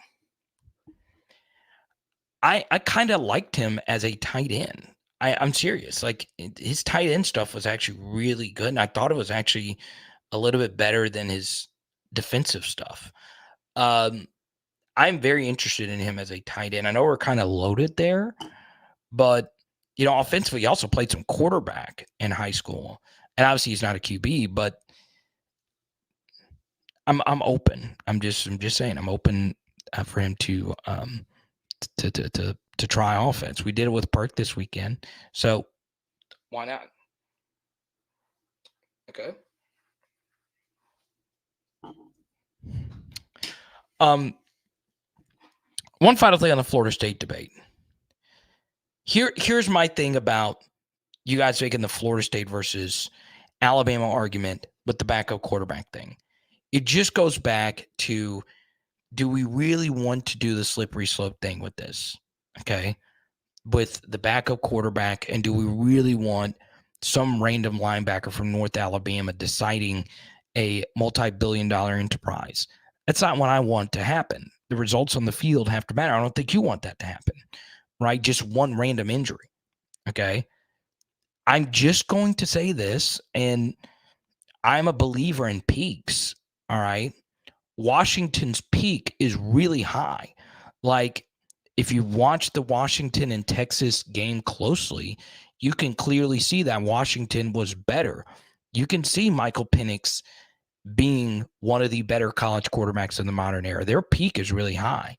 I kind of liked him as a tight end. I'm serious. Like his tight end stuff was actually really good, and I thought it was actually a little bit better than his defensive stuff. I'm very interested in him as a tight end. I know we're kind of loaded there, but offensively, he also played some quarterback in high school, and obviously he's not a QB, but I'm open. I'm just saying I'm open for him to try offense. We did it with Perk this weekend, so why not? Okay. One final thing on the Florida State debate. Here's my thing about you guys making the Florida State versus Alabama argument with the backup quarterback thing. It just goes back to, do we really want to do the slippery slope thing with this? Okay. With the backup quarterback, and do we really want some random linebacker from North Alabama deciding a multi-billion-dollar enterprise? That's not what I want to happen. The results on the field have to matter. I don't think you want that to happen, right? Just one random injury, okay? I'm just going to say this, and I'm a believer in peaks, all right? Washington's peak is really high. Like, if you watch the Washington and Texas game closely, you can clearly see that Washington was better. You can see Michael Penix being one of the better college quarterbacks in the modern era. Their peak is really high.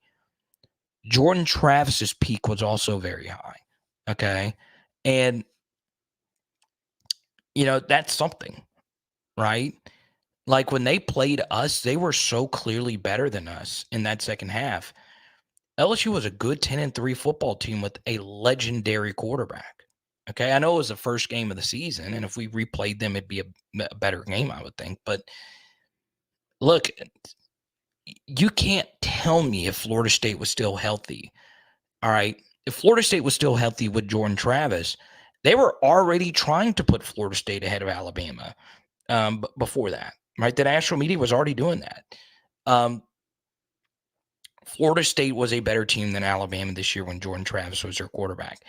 Jordan Travis's peak was also very high. Okay. And, that's something, right? Like when they played us, they were so clearly better than us in that second half. LSU was a good 10-3 football team with a legendary quarterback. Okay, I know it was the first game of the season, and if we replayed them, it'd be a better game, I would think. But look, you can't tell me if Florida State was still healthy. All right, if Florida State was still healthy with Jordan Travis, they were already trying to put Florida State ahead of Alabama before that, right? The national media was already doing that. Florida State was a better team than Alabama this year when Jordan Travis was their quarterback.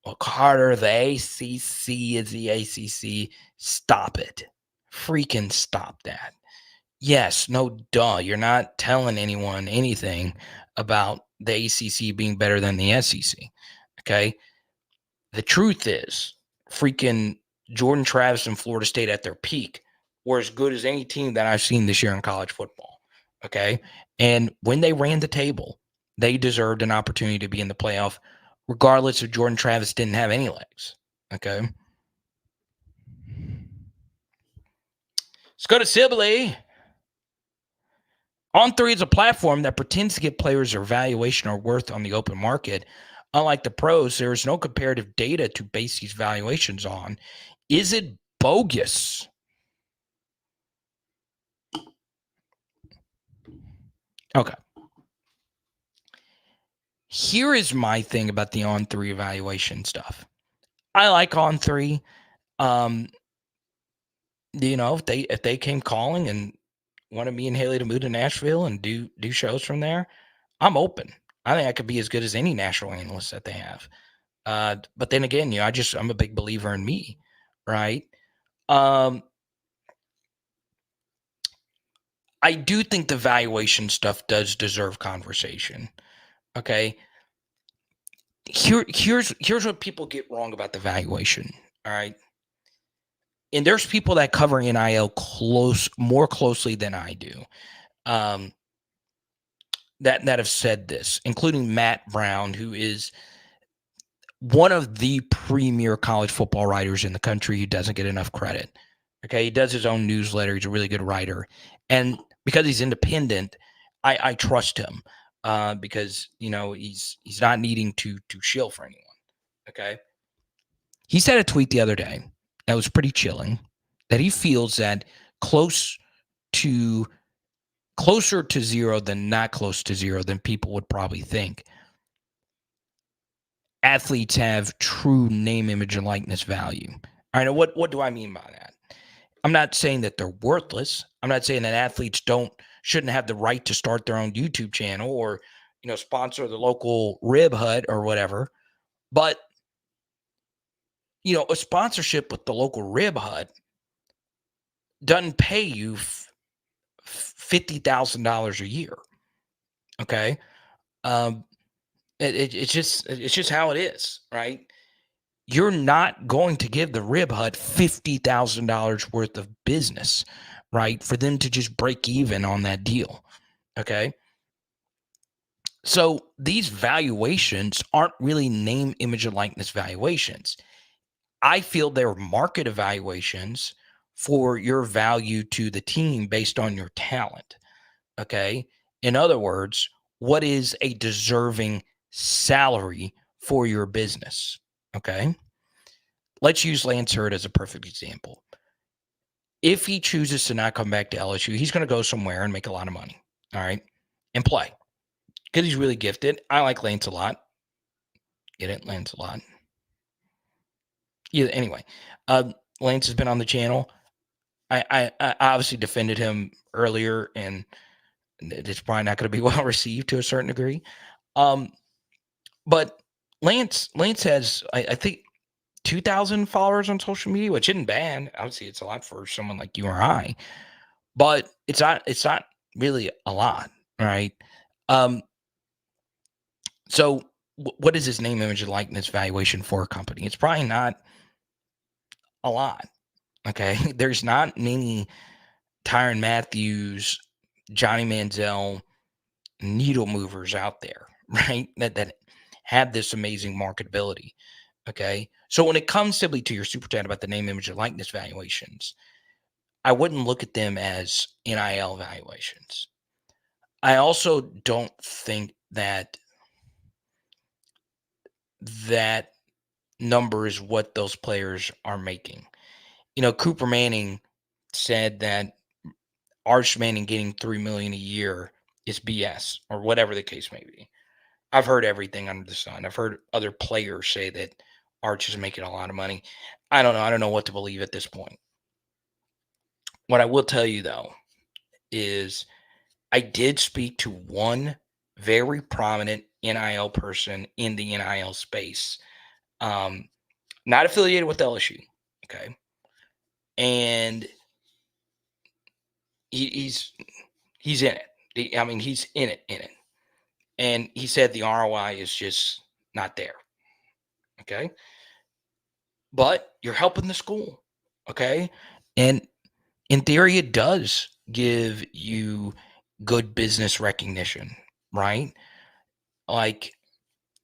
Well, Carter, the ACC is the ACC. Stop it. Freaking stop that. Yes, no, duh. You're not telling anyone anything about the ACC being better than the SEC. Okay? The truth is, freaking Jordan Travis and Florida State at their peak were as good as any team that I've seen this year in college football. Okay? And when they ran the table, they deserved an opportunity to be in the playoff, regardless if Jordan Travis didn't have any legs. Okay? Let's go to Sibley. On3 is a platform that pretends to give players their valuation or worth on the open market. Unlike the pros, there is no comparative data to base these valuations on. Is it bogus? Okay. Here is my thing about the On3 evaluation stuff. I like On3. If they came calling and wanted me and Haley to move to Nashville and do shows from there, I'm open. I think I could be as good as any national analyst that they have. But then again, I'm a big believer in me, right? I do think the valuation stuff does deserve conversation. Okay. here's what people get wrong about the valuation. All right. And there's people that cover NIL more closely than I do. That have said this, including Matt Brown, who is one of the premier college football writers in the country who doesn't get enough credit. Okay, he does his own newsletter. He's a really good writer, and because he's independent, I trust him because he's not needing to shill for anyone. Okay, he said a tweet the other day that was pretty chilling, that he feels that closer to zero than not close to zero than people would probably think. Athletes have true name, image, and likeness value. All right, what do I mean by that? I'm not saying that they're worthless. I'm not saying that athletes shouldn't have the right to start their own YouTube channel or sponsor the local rib hut or whatever. But a sponsorship with the local rib hut doesn't pay you $50,000 a year. Okay, it's just how it is, right? You're not going to give the rib hut $50,000 worth of business, right? For them to just break even on that deal. Okay. So these valuations aren't really name, image, and likeness valuations. I feel they're market evaluations for your value to the team based on your talent. Okay. In other words, what is a deserving salary for your business? Okay. Let's use Lance Hurd as a perfect example. If he chooses to not come back to LSU, he's going to go somewhere and make a lot of money, all right, and play because he's really gifted. I like Lance a lot. Get it? Lance a lot. Yeah. Anyway, Lance has been on the channel. I obviously defended him earlier, and it's probably not going to be well received to a certain degree. But Lance has, I think, 2,000 followers on social media, which isn't bad. Obviously, it's a lot for someone like you or I, but it's not really a lot, right? So what is his name, image, and likeness valuation for a company? It's probably not a lot. Okay, there's not many Tyrann Matthews, Johnny Manziel, needle movers out there, right? That have this amazing marketability. Okay. So when it comes simply to your super chat about the name, image, and likeness valuations, I wouldn't look at them as NIL valuations. I also don't think that number is what those players are making. Cooper Manning said that Arch Manning getting $3 million a year is BS, or whatever the case may be. I've heard everything under the sun. I've heard other players say that Arch is making a lot of money. I don't know. I don't know what to believe at this point. What I will tell you, though, is I did speak to one very prominent NIL person in the NIL space, not affiliated with LSU, okay? And he's in it. He's in it. And he said the ROI is just not there, okay? But you're helping the school, okay? And in theory, it does give you good business recognition, right? Like,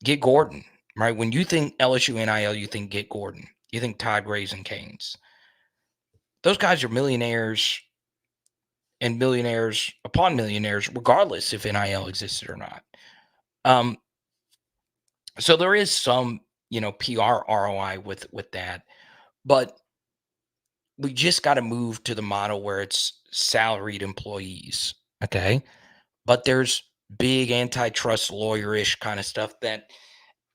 get Gordon, right? When you think LSU NIL, you think Get Gordon. You think Todd Raising Canes. Those guys are millionaires and millionaires upon millionaires, regardless if NIL existed or not. So there is some, PR ROI with that, but we just got to move to the model where it's salaried employees, okay? But there's big antitrust lawyerish kind of stuff that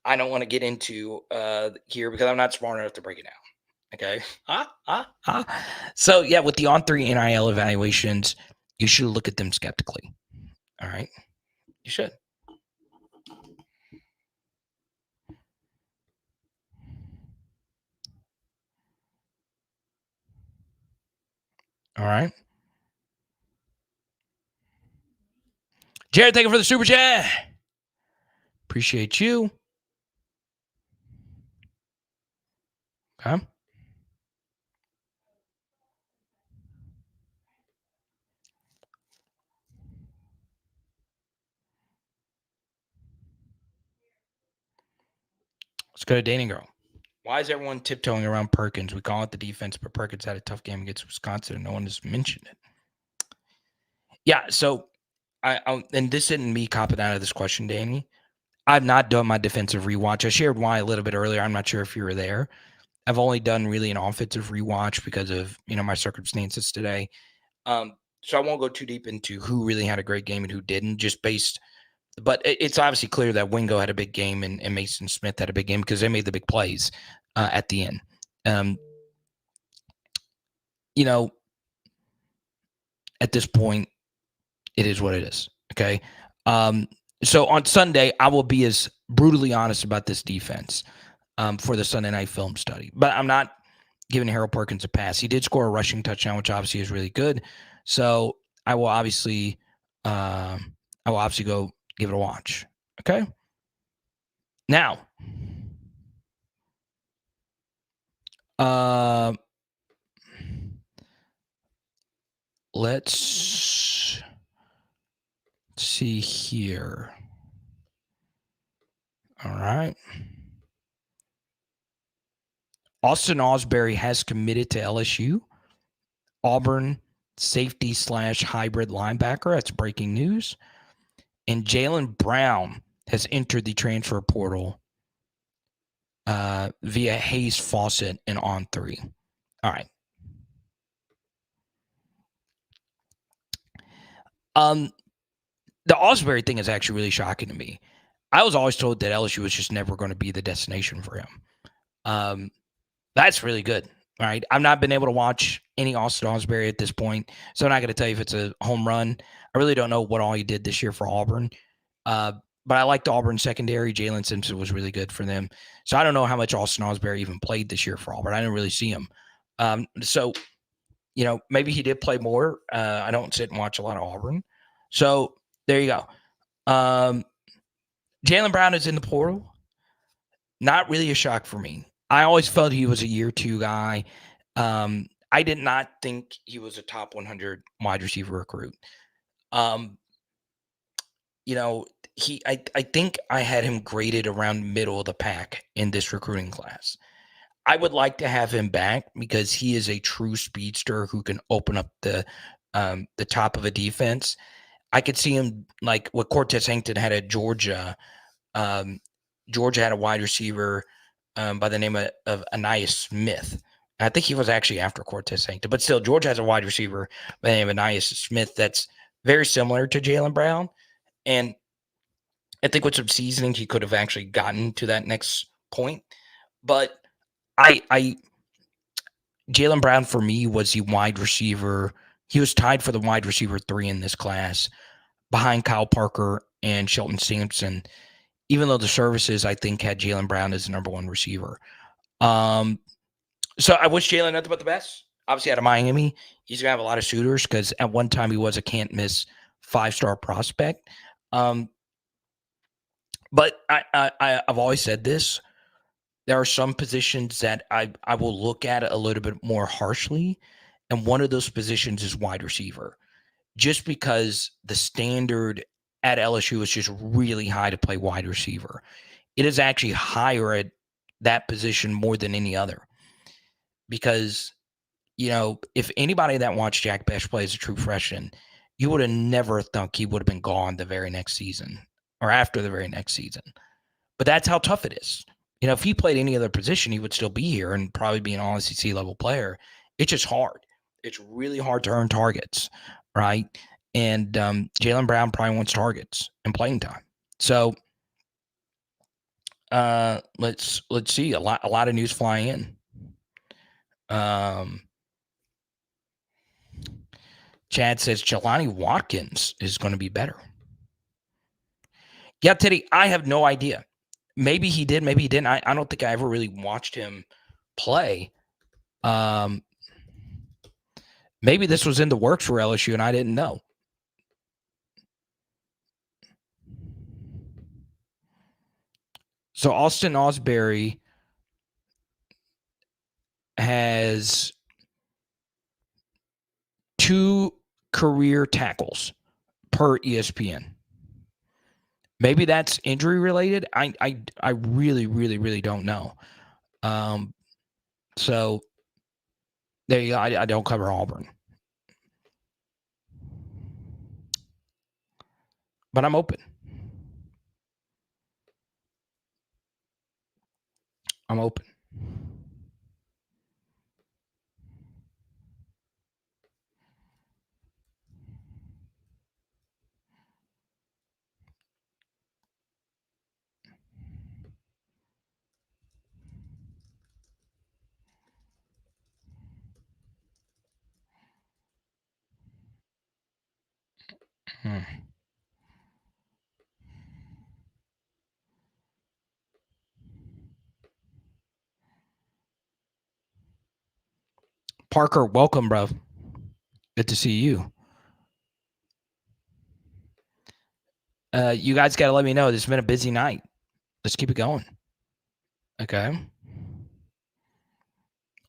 I don't want to get into here because I'm not smart enough to break it down. Okay. So yeah, with the On3 NIL evaluations, you should look at them skeptically. All right. You should. All right. Jared, thank you for the super chat. Appreciate you. Okay. Let's go to Dating Girl. Why is everyone tiptoeing around Perkins? We call it the defense, but Perkins had a tough game against Wisconsin, and no one has mentioned it. Yeah, so and this isn't me copping out of this question, Danny. I've not done my defensive rewatch. I shared why a little bit earlier. I'm not sure if you were there. I've only done really an offensive rewatch because of my circumstances today. So I won't go too deep into who really had a great game and who didn't. But it's obviously clear that Wingo had a big game and Mason Smith had a big game because they made the big plays at the end. At this point, it is what it is. Okay. So on Sunday, I will be as brutally honest about this defense for the Sunday night film study. But I'm not giving Harold Perkins a pass. He did score a rushing touchdown, which obviously is really good. So I will obviously go give it a watch. Okay. Now, let's see here. All right. Austin Osbury has committed to LSU. Auburn safety / hybrid linebacker. That's breaking news. And Jalen Brown has entered the transfer portal via Hayes Fawcett and On3. All right. The Osbury thing is actually really shocking to me. I was always told that LSU was just never going to be the destination for him. That's really good. All right. I've not been able to watch any Austin Osbury at this point, so I'm not going to tell you if it's a home run. I really don't know what all he did this year for Auburn. But I like the Auburn secondary. Jalen Simpson was really good for them. So I don't know how much Austin Osbury even played this year for Auburn. I didn't really see him. So maybe he did play more. I don't sit and watch a lot of Auburn. So there you go. Jalen Brown is in the portal. Not really a shock for me. I always felt he was a year 2 guy. I did not think he was a top 100 wide receiver recruit. I think I had him graded around middle of the pack in this recruiting class. I would like to have him back because he is a true speedster who can open up the top of a defense. I could see him like what Cortez Hankton had at Georgia. Georgia had a wide receiver by the name of Anais Smith. I think he was actually after Cortez Hankton, but still, Georgia has a wide receiver by the name of Anais Smith that's very similar to Jalen Brown. And I think with some seasoning, he could have actually gotten to that next point. But Jalen Brown for me was the wide receiver. He was tied for the wide receiver 3 in this class behind Kyle Parker and Shelton Sampson, even though the services, I think, had Jalen Brown as the number 1 receiver. So I wish Jalen nothing but the best. Obviously, out of Miami, he's going to have a lot of suitors because at one time he was a can't-miss 5-star prospect. But I've always said this. There are some positions that I will look at a little bit more harshly, and one of those positions is wide receiver. Just because the standard at LSU is just really high to play wide receiver. It is actually higher at that position more than any other. Because, if anybody that watched Jack Bech play as a true freshman, you would have never thought he would have been gone the very next season or after the very next season. But that's how tough it is. If he played any other position, he would still be here and probably be an all-SEC level player. It's just hard. It's really hard to earn targets, right? And Jalen Brown probably wants targets and playing time. So let's see. A lot of news flying in. Chad says Jelani Watkins is going to be better. Yeah, Teddy, I have no idea. Maybe he did, maybe he didn't. I don't think I ever really watched him play. Maybe this was in the works for LSU and I didn't know. So Austin Osbury has 2 career tackles per ESPN. Maybe that's injury related. I really, really, really don't know. So there you go. I don't cover Auburn, but I'm open. I'm open. Parker, welcome, bro. Good to see you. You guys got to let me know. This has been a busy night. Let's keep it going. Okay.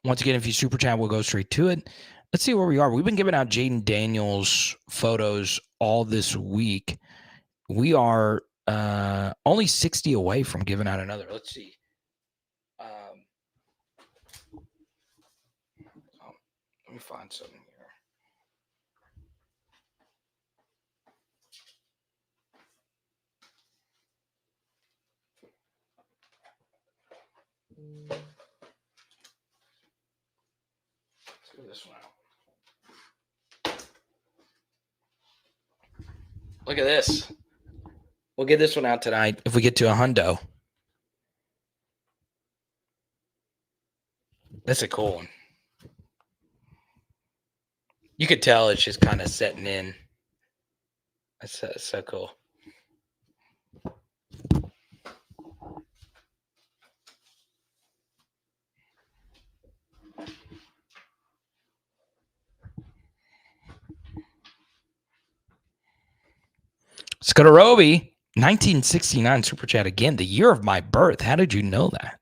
Once again, if you super chat, we'll go straight to it. Let's see where we are. We've been giving out Jaden Daniels photos all this week. We are only 60 away from giving out another. Let's see. Let me find something here. Let's get this one out. Look at this. We'll get this one out tonight if we get to a hundo. That's a cool one. You could tell it's just kind of setting in. That's so cool. Scudorobi, 1969 super chat again. The year of my birth. How did you know that?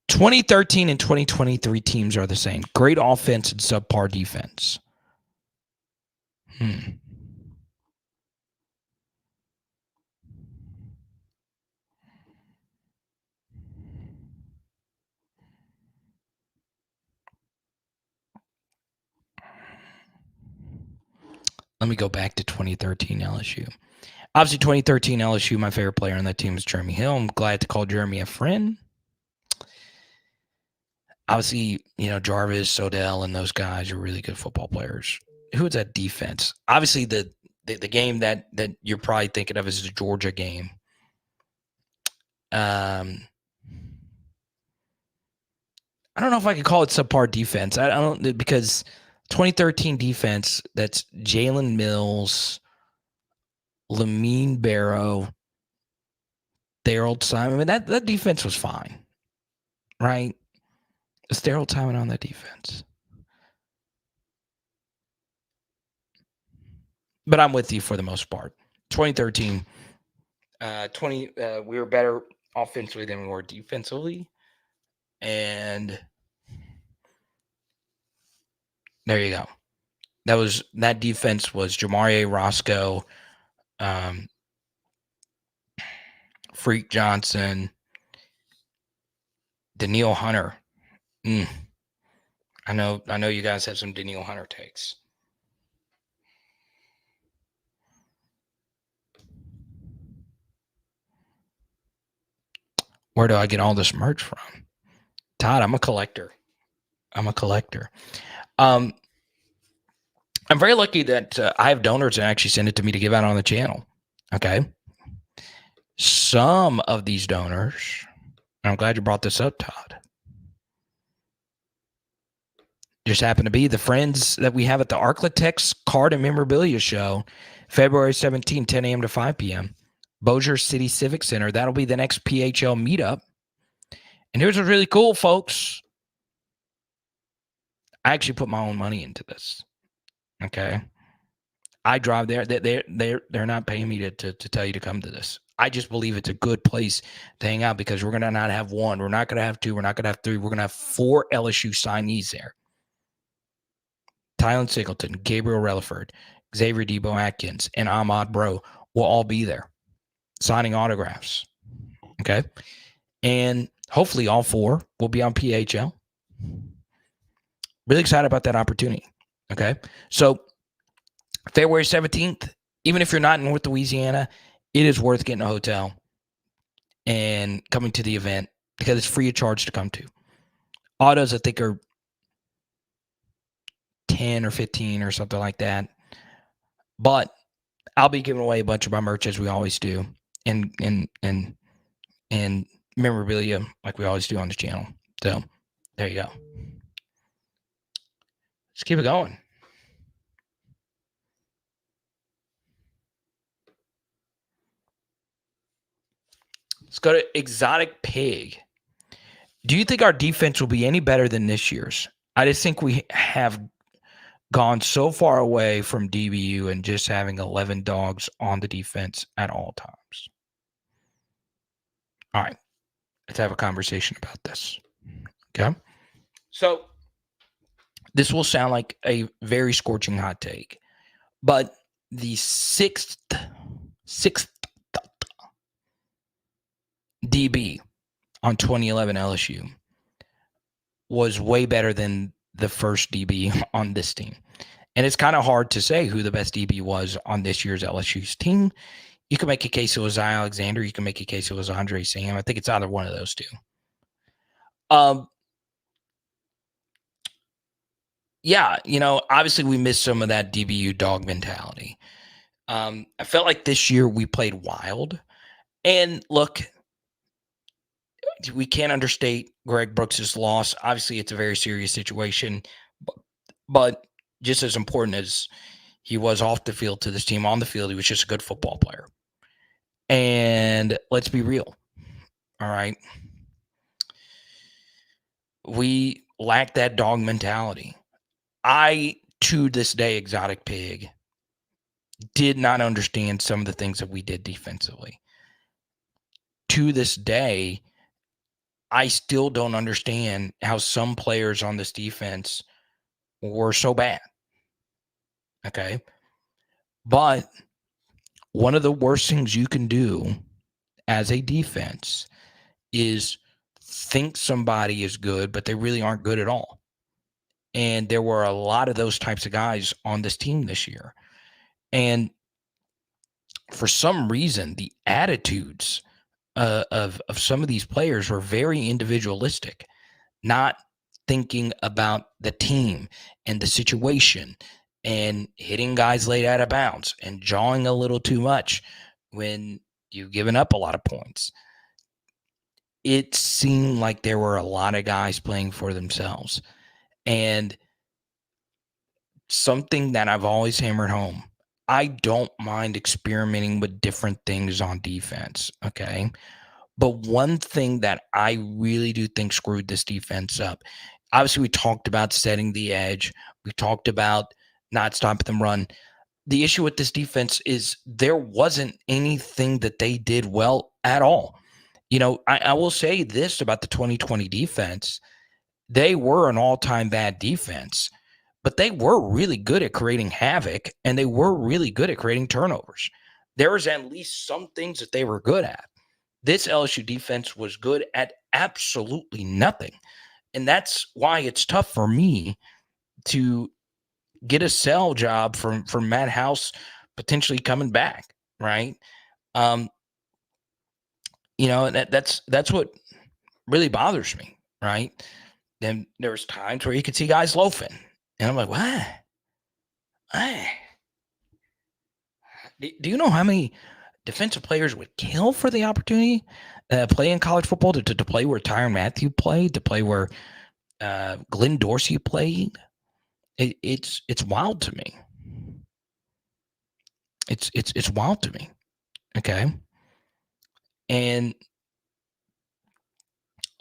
(2013) and 2023 teams are the same. Great offense and subpar defense. Let me go back to 2013 LSU. Obviously, 2013 LSU, my favorite player on that team is Jeremy Hill. I'm glad to call Jeremy a friend. Obviously, Jarvis, Odell, and those guys are really good football players. Who is that defense? Obviously, the game that you're probably thinking of is the Georgia game. I don't know if I could call it subpar defense. I don't, because 2013 defense, that's Jalen Mills, Lamine Barrow, Daryl Simon. I mean, that defense was fine, right? Is Daryl Simon on that defense? But I'm with you for the most part. 2013, we were better offensively than we were defensively. And there you go. That defense was Jamarie Roscoe, Freak Johnson, Daniil Hunter. I know you guys have some Daniil Hunter takes. Where do I get all this merch from? Todd, I'm a collector. I'm very lucky that I have donors that actually send it to me to give out on the channel. Okay. Some of these donors, and I'm glad you brought this up, Todd, just happen to be the friends that we have at the Arklatex Card and Memorabilia Show, February 17, 10 a.m. to 5 p.m. Bossier City Civic Center. That'll be the next PHL meetup. And here's what's really cool, folks. I actually put my own money into this. Okay. I drive there. They're not paying me to tell you to come to this. I just believe it's a good place to hang out because we're going to not have one. We're not going to have two. We're not going to have three. We're going to have 4 LSU signees there. Tylen Singleton, Gabriel Relaford, Xavier Debo Atkins, and Ahmad Bro will all be there signing autographs. Okay. And hopefully all 4 will be on PHL. Really excited about that opportunity. Okay. So February 17th, even if you're not in North Louisiana, it is worth getting a hotel and coming to the event because it's free of charge to come to. Autos, I think, are 10 or 15 or something like that. But I'll be giving away a bunch of my merch as we always do, and memorabilia like we always do on the channel. So there you go. Let's keep it going. Let's go to Exotic Pig. Do you think our defense will be any better than this year's? I just think we have gone so far away from DBU and just having 11 dogs on the defense at all times. All right. Let's have a conversation about this. Okay. So this will sound like a very scorching hot take, but the sixth DB on 2011 LSU was way better than the first DB on this team. And it's kind of hard to say who the best DB was on this year's LSU's team. You can make a case it was Zay Alexander. You can make a case it was Andre Sam. I think it's either one of those two. Yeah, obviously we missed some of that DBU dog mentality. I felt like this year we played wild. And look, we can't understate Greg Brooks' loss. Obviously, it's a very serious situation. But just as important as he was off the field to this team, on the field, he was just a good football player. And let's be real. All right. We lack that dog mentality. I, to this day, Exotic Pig, did not understand some of the things that we did defensively. To this day, I still don't understand how some players on this defense were so bad. Okay. But one of the worst things you can do as a defense is think somebody is good, but they really aren't good at all. And there were a lot of those types of guys on this team this year. And for some reason, the attitudes of some of these players were very individualistic, not thinking about the team and the situation and hitting guys late out of bounds and jawing a little too much when you've given up a lot of points. It seemed like there were a lot of guys playing for themselves. And something that I've always hammered home, I don't mind experimenting with different things on defense, okay? But one thing that I really do think screwed this defense up, obviously we talked about setting the edge. We talked about not stopping them run. The issue with this defense is there wasn't anything that they did well at all. I will say this about the 2020 defense. They were an all-time bad defense, but they were really good at creating havoc, and they were really good at creating turnovers. There was at least some things that they were good at. This LSU defense was good at absolutely nothing. And that's why it's tough for me to get a sell job from Matt House potentially coming back, right? That's what really bothers me, right? Then there's times where you could see guys loafing. And I'm like, what? Do you know how many defensive players would kill for the opportunity play in college football, to play where Tyrann Mathieu played, to play where Glenn Dorsey played? It's wild to me. It's wild to me. Okay. And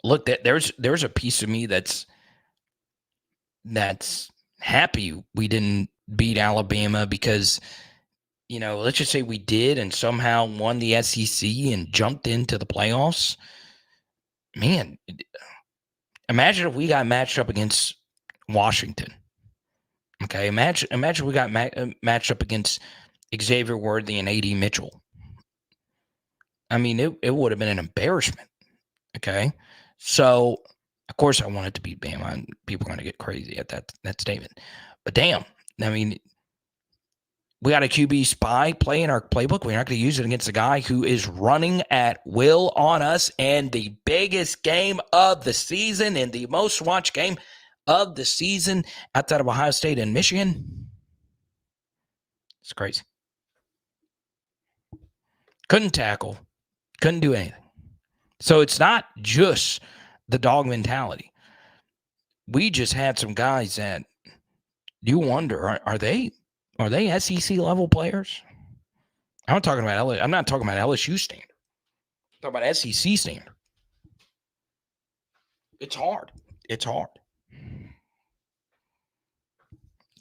look, there's a piece of me that's happy we didn't beat Alabama because let's just say we did and somehow won the SEC and jumped into the playoffs. Man, imagine if we got matched up against Washington. Okay, imagine we got matched up against Xavier Worthy and A.D. Mitchell. I mean, it would have been an embarrassment. Okay, so of course I wanted to beat Bama. People are going to get crazy at that statement, but damn, I mean, we got a QB spy play in our playbook. We're not going to use it against a guy who is running at will on us, and the biggest game of the season and the most watched game of the season outside of Ohio State and Michigan. It's crazy. Couldn't tackle, couldn't do anything. So it's not just the dog mentality. We just had some guys that you wonder, are they SEC level players? I'm not talking about LSU standard. I'm talking about SEC standard. It's hard. It's hard.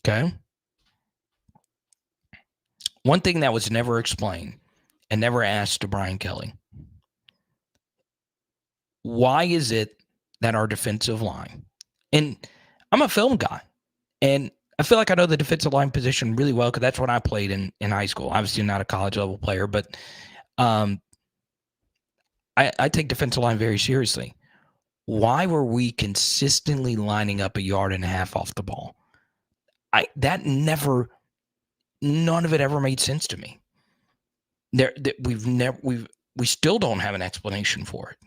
Okay. One thing that was never explained and never asked to Brian Kelly. Why is it that our defensive line, and I'm a film guy, and I feel like I know the defensive line position really well because that's what I played in high school. Obviously not a college level player, but I take defensive line very seriously. Why were we consistently lining up 1.5 yards off the ball? None of it ever made sense to me. We still don't have an explanation for it.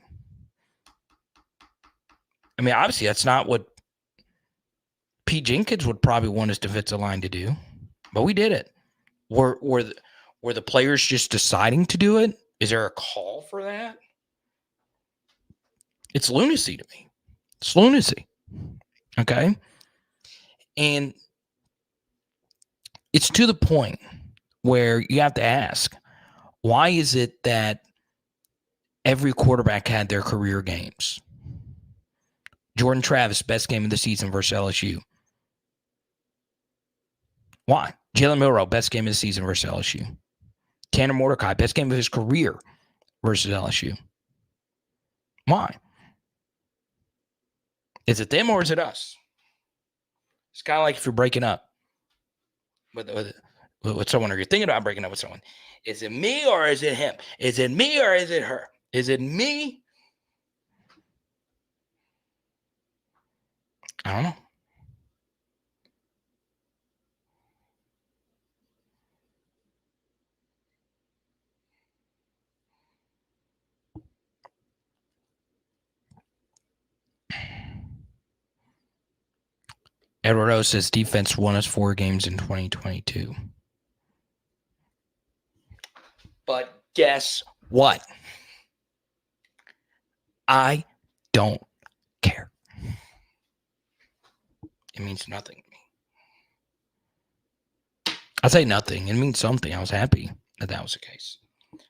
I mean, obviously that's not what Pete Jenkins would probably want his defensive line to do, but we did it. Were the players just deciding to do it? Is there a call for that? It's lunacy to me. It's lunacy. Okay? And it's to the point where you have to ask, why is it that every quarterback had their career games? Jordan Travis, best game of the season versus LSU. Why? Jalen Milroe, best game of the season versus LSU. Tanner Mordecai, best game of his career versus LSU. Why? Is it them or is it us? It's kind of like if you're breaking up with someone, or you're thinking about breaking up with someone. Is it me or is it him? Is it me or is it her? Is it me? I don't know. Edward O says defense won us 4 games in 2022. But guess what? I don't care. It means nothing to me. I say nothing. It means something. I was happy that was the case.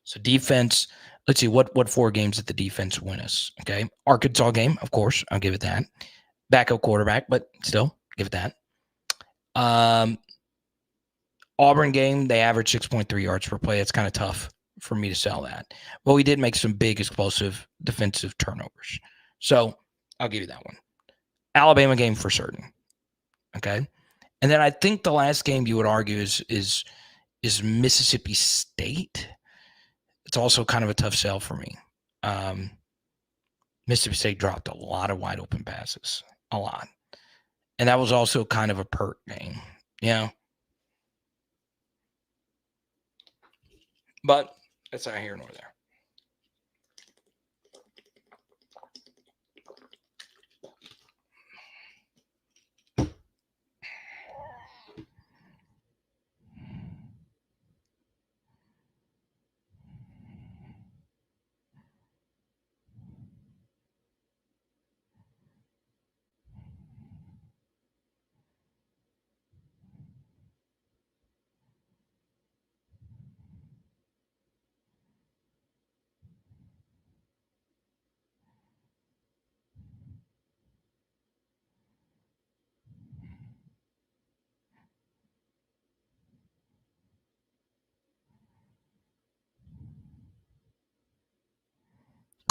So defense, let's see, what 4 games did the defense win us? Okay. Arkansas game, of course. I'll give it that. Backup quarterback, but still give it that. Auburn game, they averaged 6.3 yards per play. It's kind of tough for me to sell that. But we did make some big explosive defensive turnovers. So I'll give you that one. Alabama game for certain. Okay. And then I think the last game you would argue is Mississippi State. It's also kind of a tough sell for me. Mississippi State dropped a lot of wide open passes. A lot. And that was also kind of a perk game. Yeah. But that's not here nor there.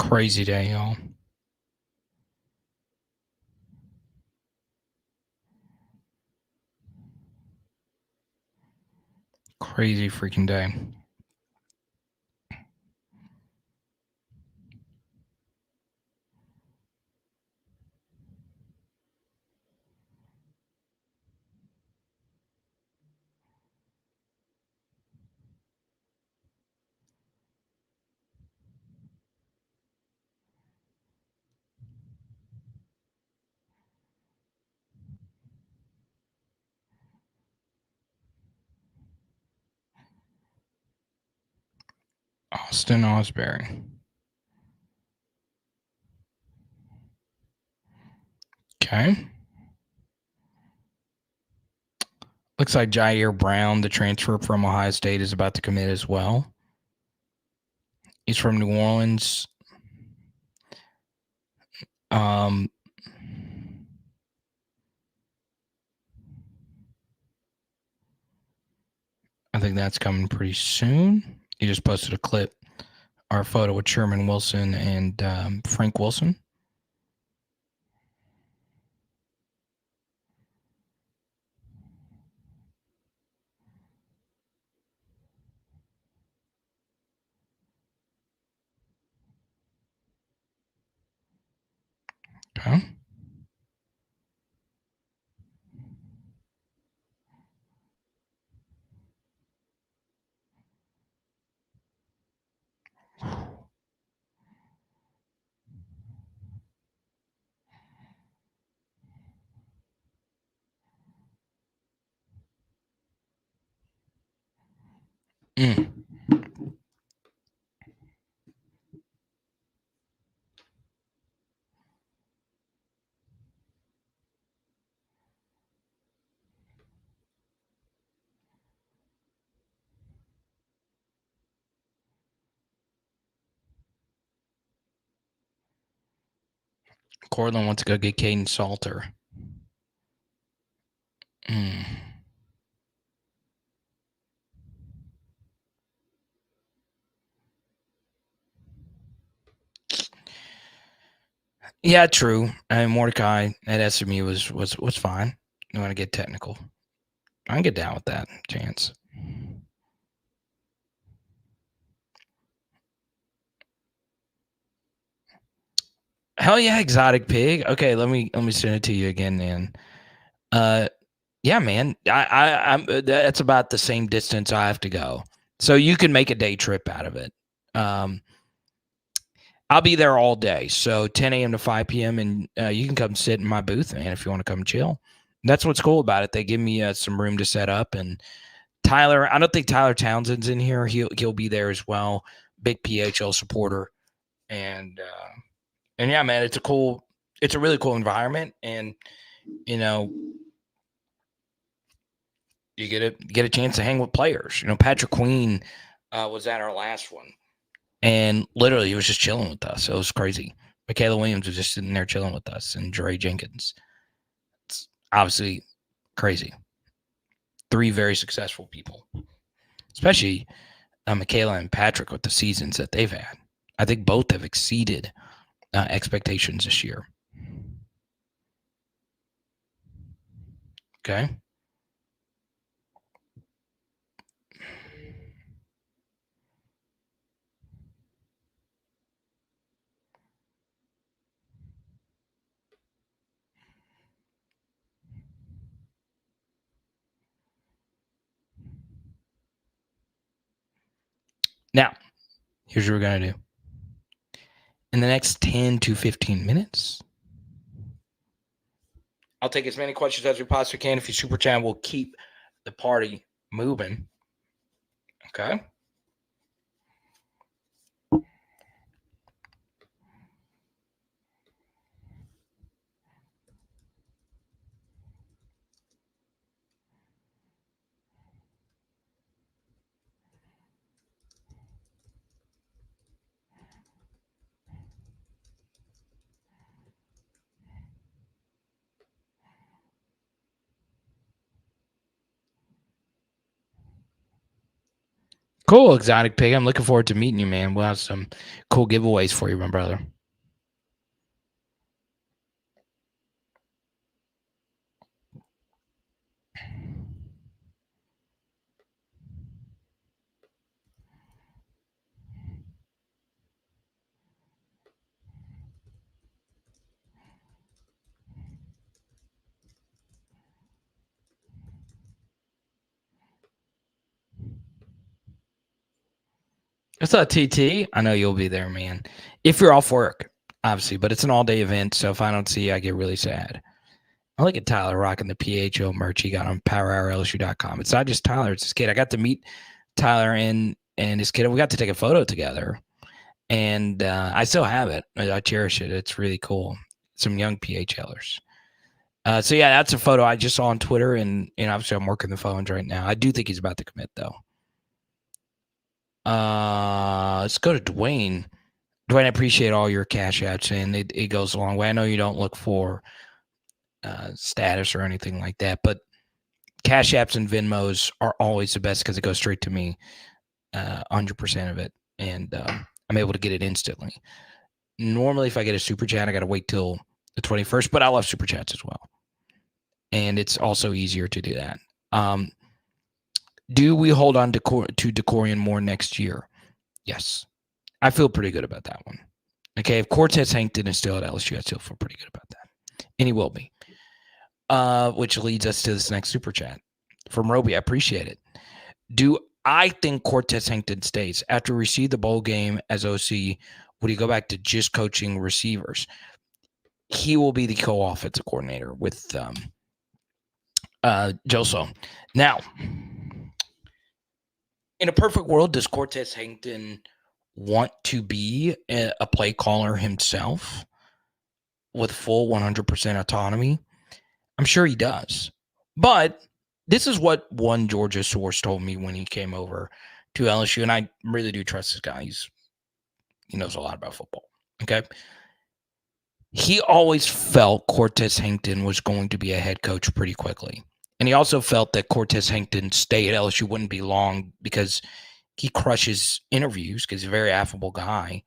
Crazy day, y'all. Crazy freaking day. Austin Osbury. Okay. Looks like Jair Brown, the transfer from Ohio State, is about to commit as well. He's from New Orleans. I think that's coming pretty soon. He just posted a clip, our photo with Sherman Wilson and Frank Wilson. Okay. Cortland wants to go get Caden Salter. Yeah, true. And Mordecai at SMU was fine. You want to get technical? I can get down with that chance. Hell yeah, exotic pig. Okay, let me send it to you again, man. Yeah, man. I'm that's about the same distance I have to go, so you can make a day trip out of it. I'll be there all day, so 10 a.m. to 5 p.m. and you can come sit in my booth, man, if you want to come chill. That's what's cool about it. They give me some room to set up, and Tyler. I don't think Tyler Townsend's in here. He'll be there as well. Big PHL supporter, and yeah, man, it's a really cool environment, and you know, you get a chance to hang with players. You know, Patrick Queen was at our last one, and literally he was just chilling with us. It was crazy. Michaela Williams was just sitting there chilling with us, and Dre Jenkins. It's obviously crazy. 3 very successful people, especially Michaela and Patrick with the seasons that they've had. I think both have exceeded expectations this year. Okay. Now, here's what we're going to do. In the next 10 to 15 minutes, I'll take as many questions as we possibly can. If you super chat, we'll keep the party moving. Okay. Cool, Exotic Pig. I'm looking forward to meeting you, man. We'll have some cool giveaways for you, my brother. What's up, TT? I know you'll be there, man. If you're off work, obviously, but it's an all-day event, so if I don't see you, I get really sad. I look at Tyler rocking the PHO merch he got on powerhourlsu.com. It's not just Tyler, it's his kid. I got to meet Tyler and his kid. We got to take a photo together, and I still have it. I cherish it. It's really cool. Some young PHLers. So, yeah, that's a photo I just saw on Twitter, and obviously I'm working the phones right now. I do think he's about to commit, though. Let's go to Dwayne. Dwayne, I appreciate all your cash outs, and it goes a long way. I know you don't look for status or anything like that, but cash apps and Venmos are always the best because it goes straight to me, 100% of it, and I'm able to get it instantly. Normally, if I get a super chat, I got to wait till the 21st, but I love super chats as well, and it's also easier to do that. Do we hold on to DeCorian more next year? Yes. I feel pretty good about that one. Okay, if Cortez Hankton is still at LSU, I still feel pretty good about that. And he will be. Which leads us to this next super chat from Roby. I appreciate it. Do I think Cortez Hankton stays? After we receive the bowl game as OC, would he go back to just coaching receivers? He will be the co-offensive coordinator with Joso. Now, in a perfect world, does Cortez Hankton want to be a play caller himself with full 100% autonomy? I'm sure he does. But this is what one Georgia source told me when he came over to LSU, and I really do trust this guy. He knows a lot about football. Okay. He always felt Cortez Hankton was going to be a head coach pretty quickly. And he also felt that Cortez Hankton's stay at LSU wouldn't be long because he crushes interviews because he's a very affable guy.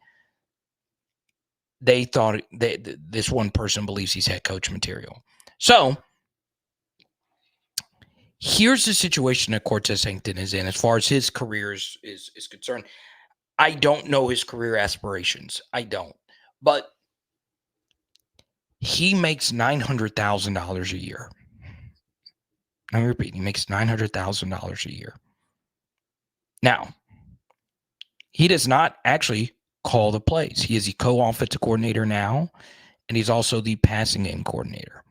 They thought this one person believes he's head coach material. So here's the situation that Cortez Hankton is in as far as his career is concerned. I don't know his career aspirations. I don't. But he makes $900,000 a year. I'm repeating, he makes $900,000 a year. Now, he does not actually call the plays. He is the co-offensive coordinator now, and he's also the passing game coordinator.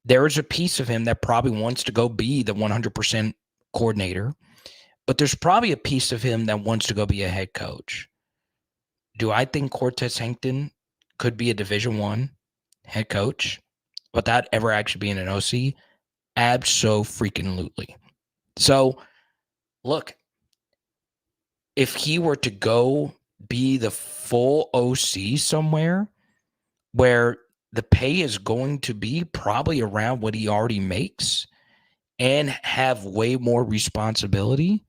There is a piece of him that probably wants to go be the 100% coordinator, but there's probably a piece of him that wants to go be a head coach. Do I think Cortez Hankton could be a Division I head coach without ever actually being an OC? Abso-freaking-lutely. So, look, if he were to go be the full OC somewhere where the pay is going to be probably around what he already makes and have way more responsibility,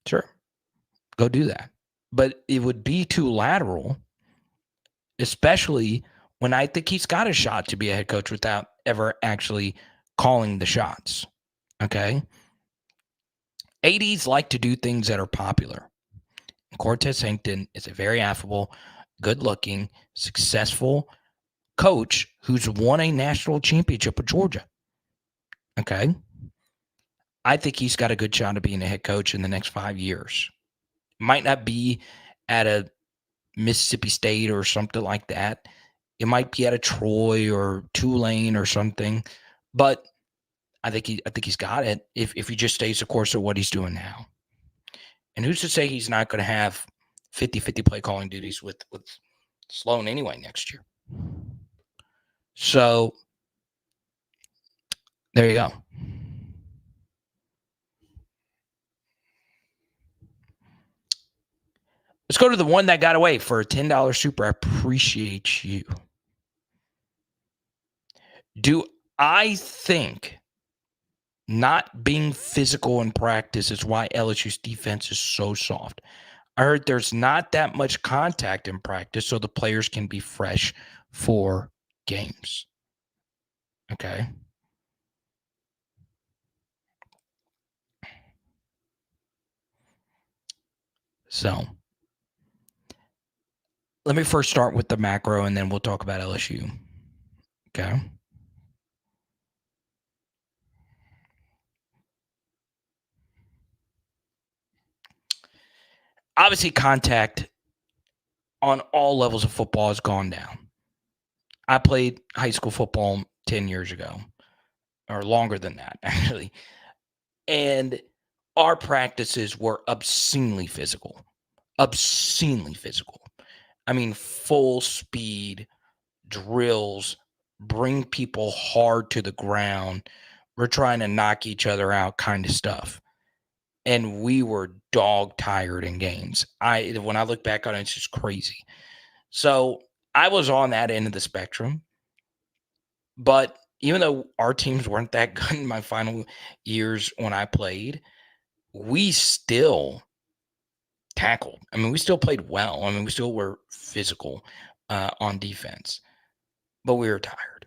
sure, go do that. But it would be too lateral, especially when I think he's got a shot to be a head coach without ever actually calling the shots. Okay? ADs like to do things that are popular. Cortez Hankton is a very affable, good-looking, successful coach who's won a national championship with Georgia. Okay? I think he's got a good shot of being a head coach in the next 5 years. Might not be at a Mississippi State or something like that. It might be at a Troy or Tulane or something, but I think he's got it if he just stays the course of what he's doing now. And who's to say he's not going to have 50-50 play calling duties with Sloan anyway next year? So there you go. Let's go to the one that got away for a $10 super. I appreciate you. Do I think not being physical in practice is why LSU's defense is so soft. I heard there's not that much contact in practice, so the players can be fresh for games. Okay. So let me first start with the macro, and then we'll talk about LSU. Okay. Obviously, contact on all levels of football has gone down. I played high school football 10 years ago, or longer than that, actually. And our practices were obscenely physical. Obscenely physical. I mean, full speed drills, bring people hard to the ground. We're trying to knock each other out kind of stuff. And we were dog tired in games. When I look back on it, it's just crazy. So I was on that end of the spectrum. But even though our teams weren't that good in my final years when I played, we still tackled. I mean, we still played well. I mean, we still were physical on defense, but we were tired.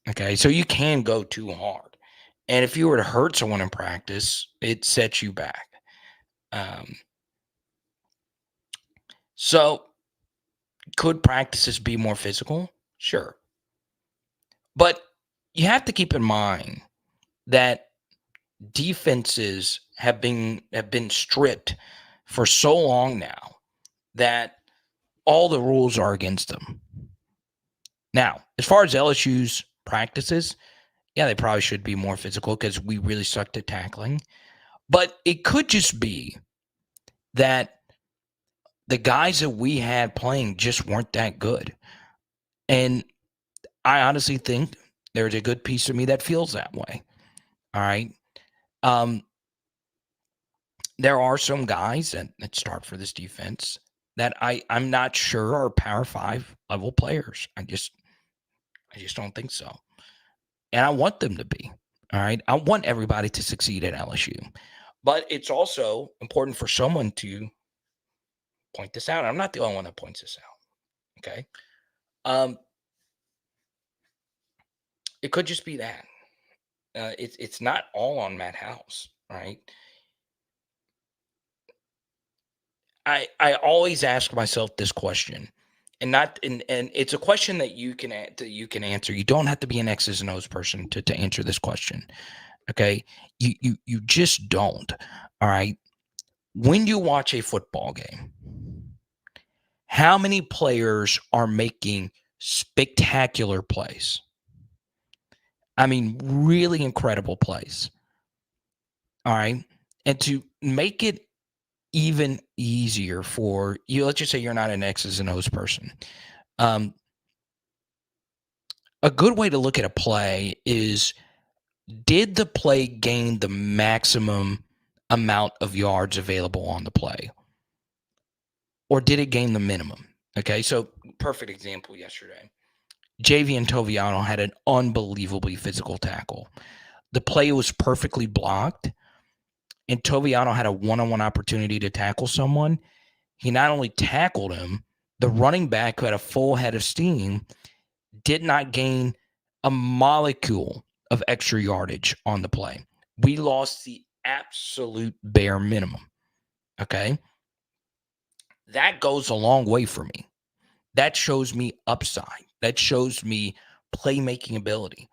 Okay, so you can go too hard. And if you were to hurt someone in practice, it sets you back. So could practices be more physical? Sure. But you have to keep in mind that defenses have been stripped for so long now that all the rules are against them. Now, as far as LSU's practices, yeah, they probably should be more physical because we really sucked at tackling. But it could just be that the guys that we had playing just weren't that good. And I honestly think there's a good piece of me that feels that way. All right. There are some guys that start for this defense that I'm not sure are Power 5 level players. I just don't think so. And I want them to be. All right. I want everybody to succeed at LSU. But it's also important for someone to point this out. I'm not the only one that points this out. Okay. It could just be that. It's not all on Matt House, right? I always ask myself this question, and it's a question that you can answer. You don't have to be an X's and O's person to answer this question. Okay, you just don't. All right. When you watch a football game, how many players are making spectacular plays? I mean, really incredible plays. All right. And to make it even easier for you, let's just say you're not an X's and O's person. A good way to look at a play is, did the play gain the maximum amount of yards available on the play? Or did it gain the minimum? Okay, so perfect example yesterday. JV and Toviano had an unbelievably physical tackle. The play was perfectly blocked, and Toviano had a one-on-one opportunity to tackle someone. He not only tackled him, the running back, who had a full head of steam, did not gain a molecule of extra yardage on the play. We lost the absolute bare minimum. Okay? That goes a long way for me. That shows me upside. That shows me playmaking ability.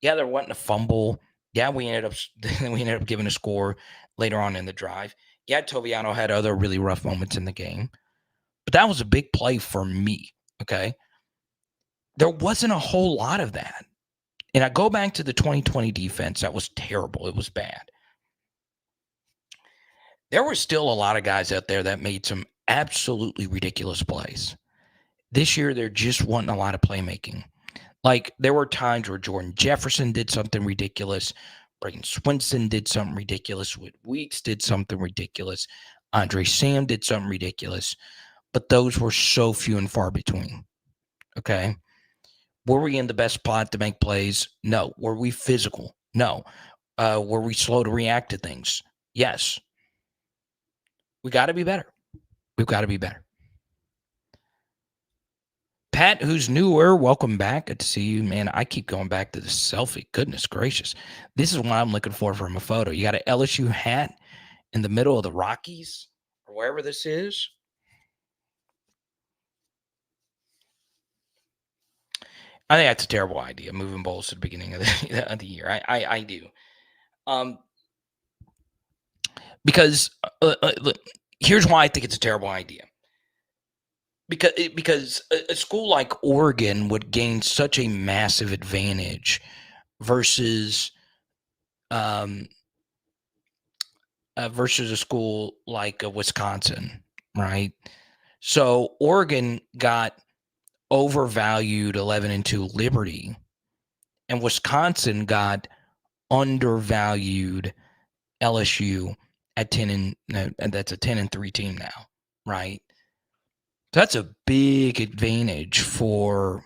Yeah, there wasn't a fumble. Yeah, we ended up giving a score later on in the drive. Yeah, Toviano had other really rough moments in the game. But that was a big play for me, okay? There wasn't a whole lot of that. And I go back to the 2020 defense. That was terrible. It was bad. There were still a lot of guys out there that made some absolutely ridiculous plays. This year, there just wasn't a lot of playmaking. Like, there were times where Jordan Jefferson did something ridiculous. Braden Swinson did something ridiculous. Whit Weeks did something ridiculous. Andre Sam did something ridiculous. But those were so few and far between. Okay? Were we in the best spot to make plays? No. Were we physical? No. Were we slow to react to things? Yes. We got to be better. We've got to be better. Pat, who's newer, welcome back. Good to see you, man. I keep going back to the selfie. Goodness gracious. This is what I'm looking for from a photo. You got an LSU hat in the middle of the Rockies or wherever this is. I think that's a terrible idea, moving bowls to the beginning of the year. I do. Because look, here's why I think it's a terrible idea. Because a school like Oregon would gain such a massive advantage versus versus a school like Wisconsin, right? So Oregon got overvalued 11-2 Liberty, and Wisconsin got undervalued LSU at 10 and that's a 10-3 team now, right? That's a big advantage for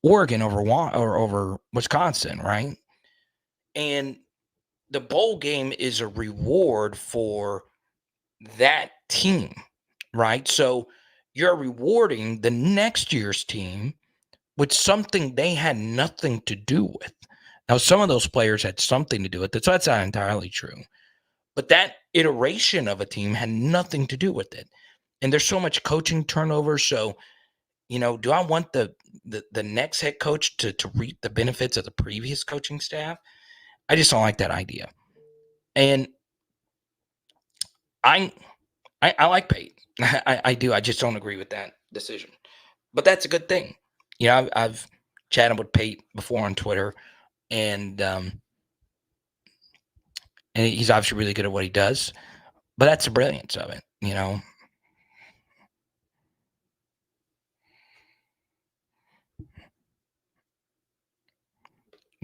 Oregon over Wisconsin, right? And the bowl game is a reward for that team, right? So you're rewarding the next year's team with something they had nothing to do with. Now, some of those players had something to do with it, so that's not entirely true. But that iteration of a team had nothing to do with it. And there's so much coaching turnover. So, do I want the next head coach to reap the benefits of the previous coaching staff? I just don't like that idea. And I like Pate. I do. I just don't agree with that decision. But that's a good thing. I've chatted with Pate before on Twitter, and he's obviously really good at what he does. But that's the brilliance of it,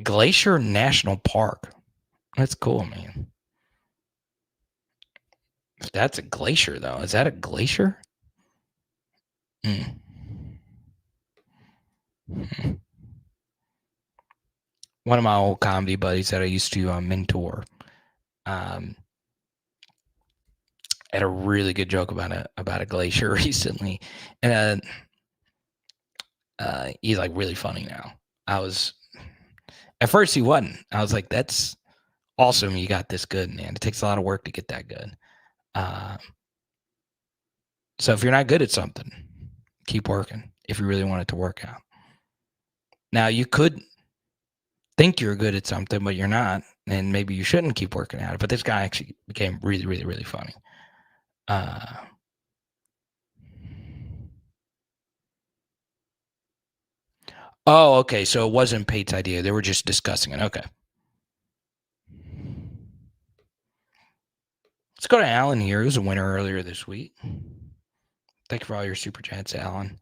Glacier National Park. That's cool, man. If that's a glacier, though, is that a glacier? One of my old comedy buddies that I used to mentor had a really good joke about a glacier recently, and he's like really funny now. At first he wasn't. I was like, that's awesome. You got this good, man. It takes a lot of work to get that good. So if you're not good at something, keep working if you really want it to work out. Now, you could think you're good at something, but you're not, and maybe you shouldn't keep working at it. But this guy actually became really, really, really funny. Oh, okay. So it wasn't Pate's idea. They were just discussing it. Okay. Let's go to Alan here, who's a winner earlier this week. Thank you for all your super chats, Alan.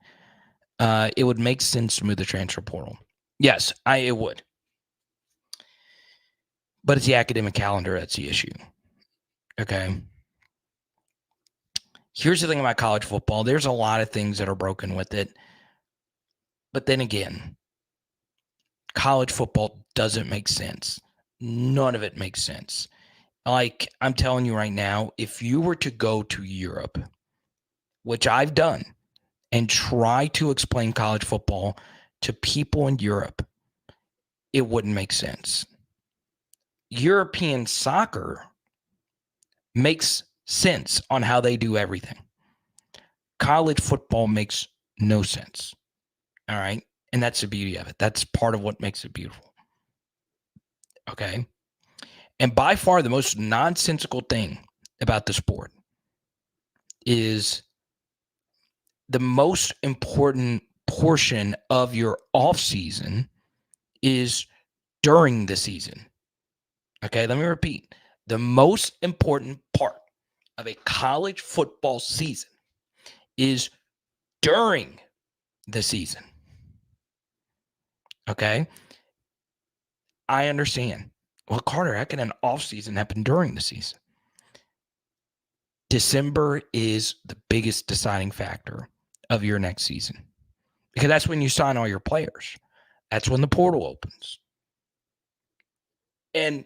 It would make sense to move the transfer portal. Yes, it would. But it's the academic calendar that's the issue. Okay. Here's the thing about college football. There's a lot of things that are broken with it. But then again, college football doesn't make sense. None of it makes sense. Like, I'm telling you right now, if you were to go to Europe, which I've done, and try to explain college football to people in Europe, it wouldn't make sense. European soccer makes sense on how they do everything. College football makes no sense. All right? And that's the beauty of it. That's part of what makes it beautiful. Okay? And by far the most nonsensical thing about the sport is the most important portion of your off season is during the season. Okay, let me repeat. The most important part of a college football season is during the season. Okay? I understand. Well, Carter, how can an off season happen during the season? December is the biggest deciding factor of your next season because that's when you sign all your players. That's when the portal opens. And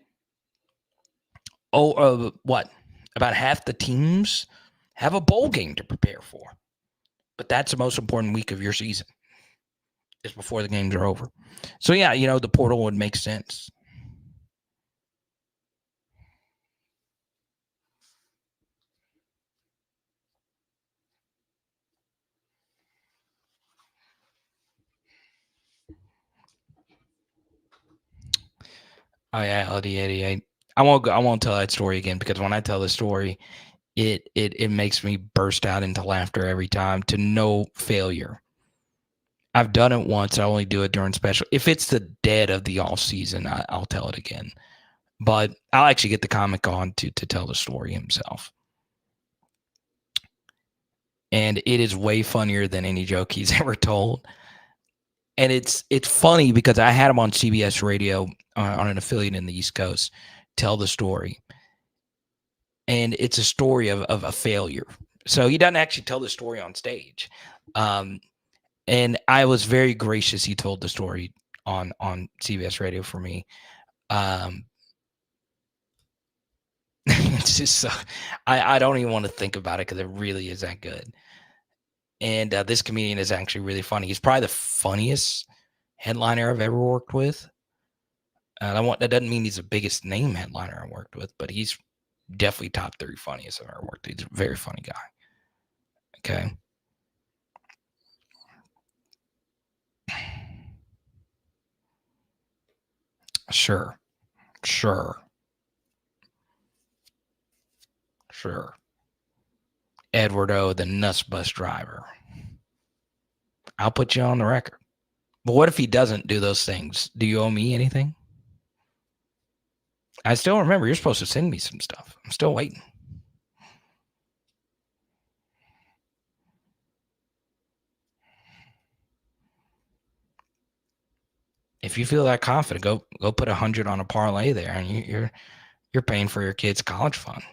what? About half the teams have a bowl game to prepare for. But that's the most important week of your season, is before the games are over. So, yeah, the portal would make sense. Oh, yeah, LD88. I won't tell that story again, because when I tell the story, it makes me burst out into laughter every time, to no failure. I've done it once. I only do it during special. If it's the dead of the off season, I'll tell it again. But I'll actually get the comic on to tell the story himself. And it is way funnier than any joke he's ever told. And it's funny because I had him on CBS Radio on an affiliate in the East Coast tell the story. And it's a story of a failure. So he doesn't actually tell the story on stage. And I was very gracious. He told the story on CBS Radio for me. It's just so, I don't even want to think about it, because it really is that good. And this comedian is actually really funny. He's probably the funniest headliner I've ever worked with. That doesn't mean he's the biggest name headliner I worked with, but he's definitely top 3 funniest I've ever worked with. He's a very funny guy. Okay. Sure. Edward O., the Nuss Bus driver. I'll put you on the record. But what if he doesn't do those things? Do you owe me anything? I still remember, you're supposed to send me some stuff. I'm still waiting. If you feel that confident, go put 100 on a parlay there, and you're paying for your kid's college fund.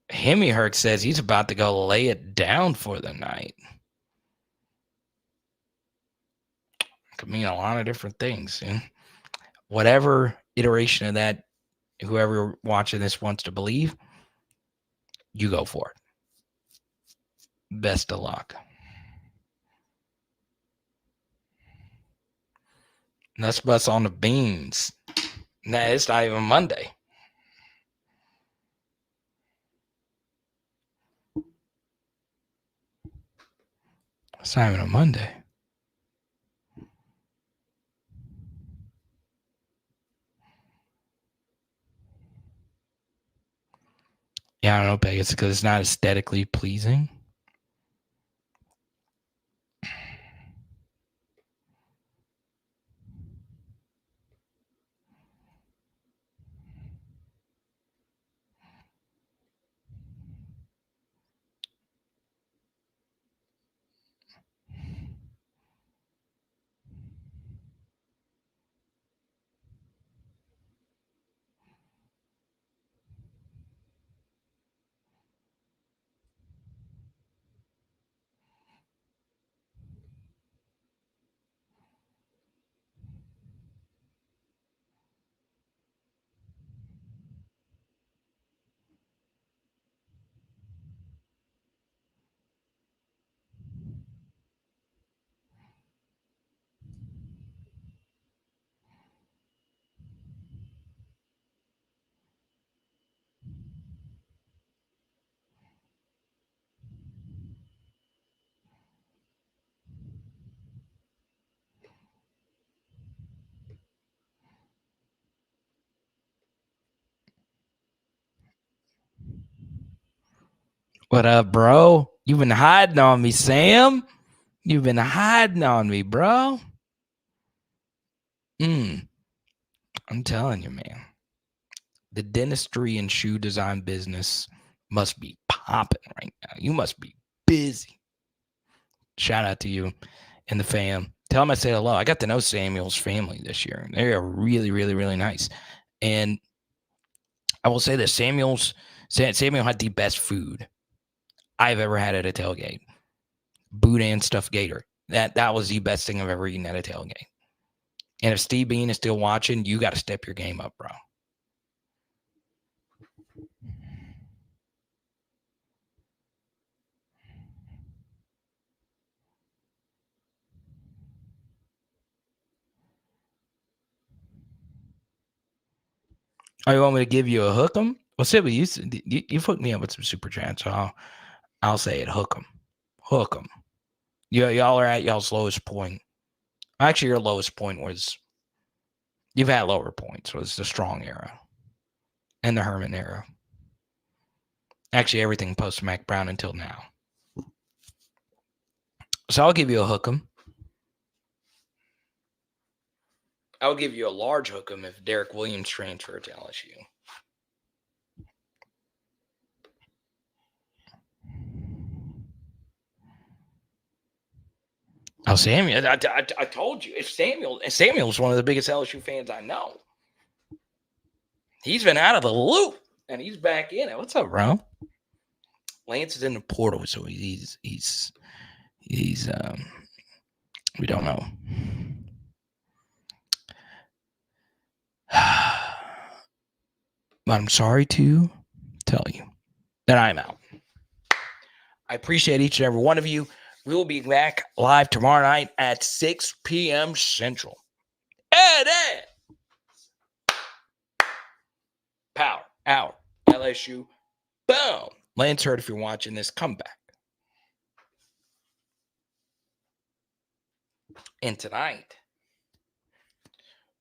Hemmyhurt says he's about to go lay it down for the night. Could mean a lot of different things. Whatever iteration of that, whoever watching this wants to believe, you go for it. Best of luck. That's bus on the beans. Nah, it's not even Monday. It's not even a Monday. Yeah, I don't know, Peg. It's because it's not aesthetically pleasing. What up, bro? You've been hiding on me, Sam. You've been hiding on me, bro. I'm telling you, man. The dentistry and shoe design business must be popping right now. You must be busy. Shout out to you and the fam. Tell them I say hello. I got to know Samuel's family this year. They are really, really, really nice. And I will say this, Samuel had the best food I've ever had at a tailgate. Boudin stuffed gator. That was the best thing I've ever eaten at a tailgate. And if Steve Bean is still watching, you got to step your game up, bro. Oh, you want me to give you a hook 'em? Well, Sibby, you hooked me up with some super chats, so I'll say it. Hook 'em. Hook 'em. Y'all are at y'all's lowest point. Actually, your lowest point was, you've had lower points, was the Strong era and the Herman era. Actually, everything post Mac Brown until now. So I'll give you a hook 'em. I'll give you a large hook 'em if Derek Williams transferred to LSU. Oh, Samuel! I told you, if Samuel's one of the biggest LSU fans I know. He's been out of the loop and he's back in it. What's up, bro? Lance is in the portal, so he's we don't know. But I'm sorry to tell you that I'm out. I appreciate each and every one of you. We will be back live tomorrow night at 6 p.m. Central. Eddie! Power Hour. LSU. Boom. Lance Hurd, if you're watching this, come back. And tonight,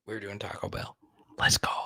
we're doing Taco Bell. Let's go.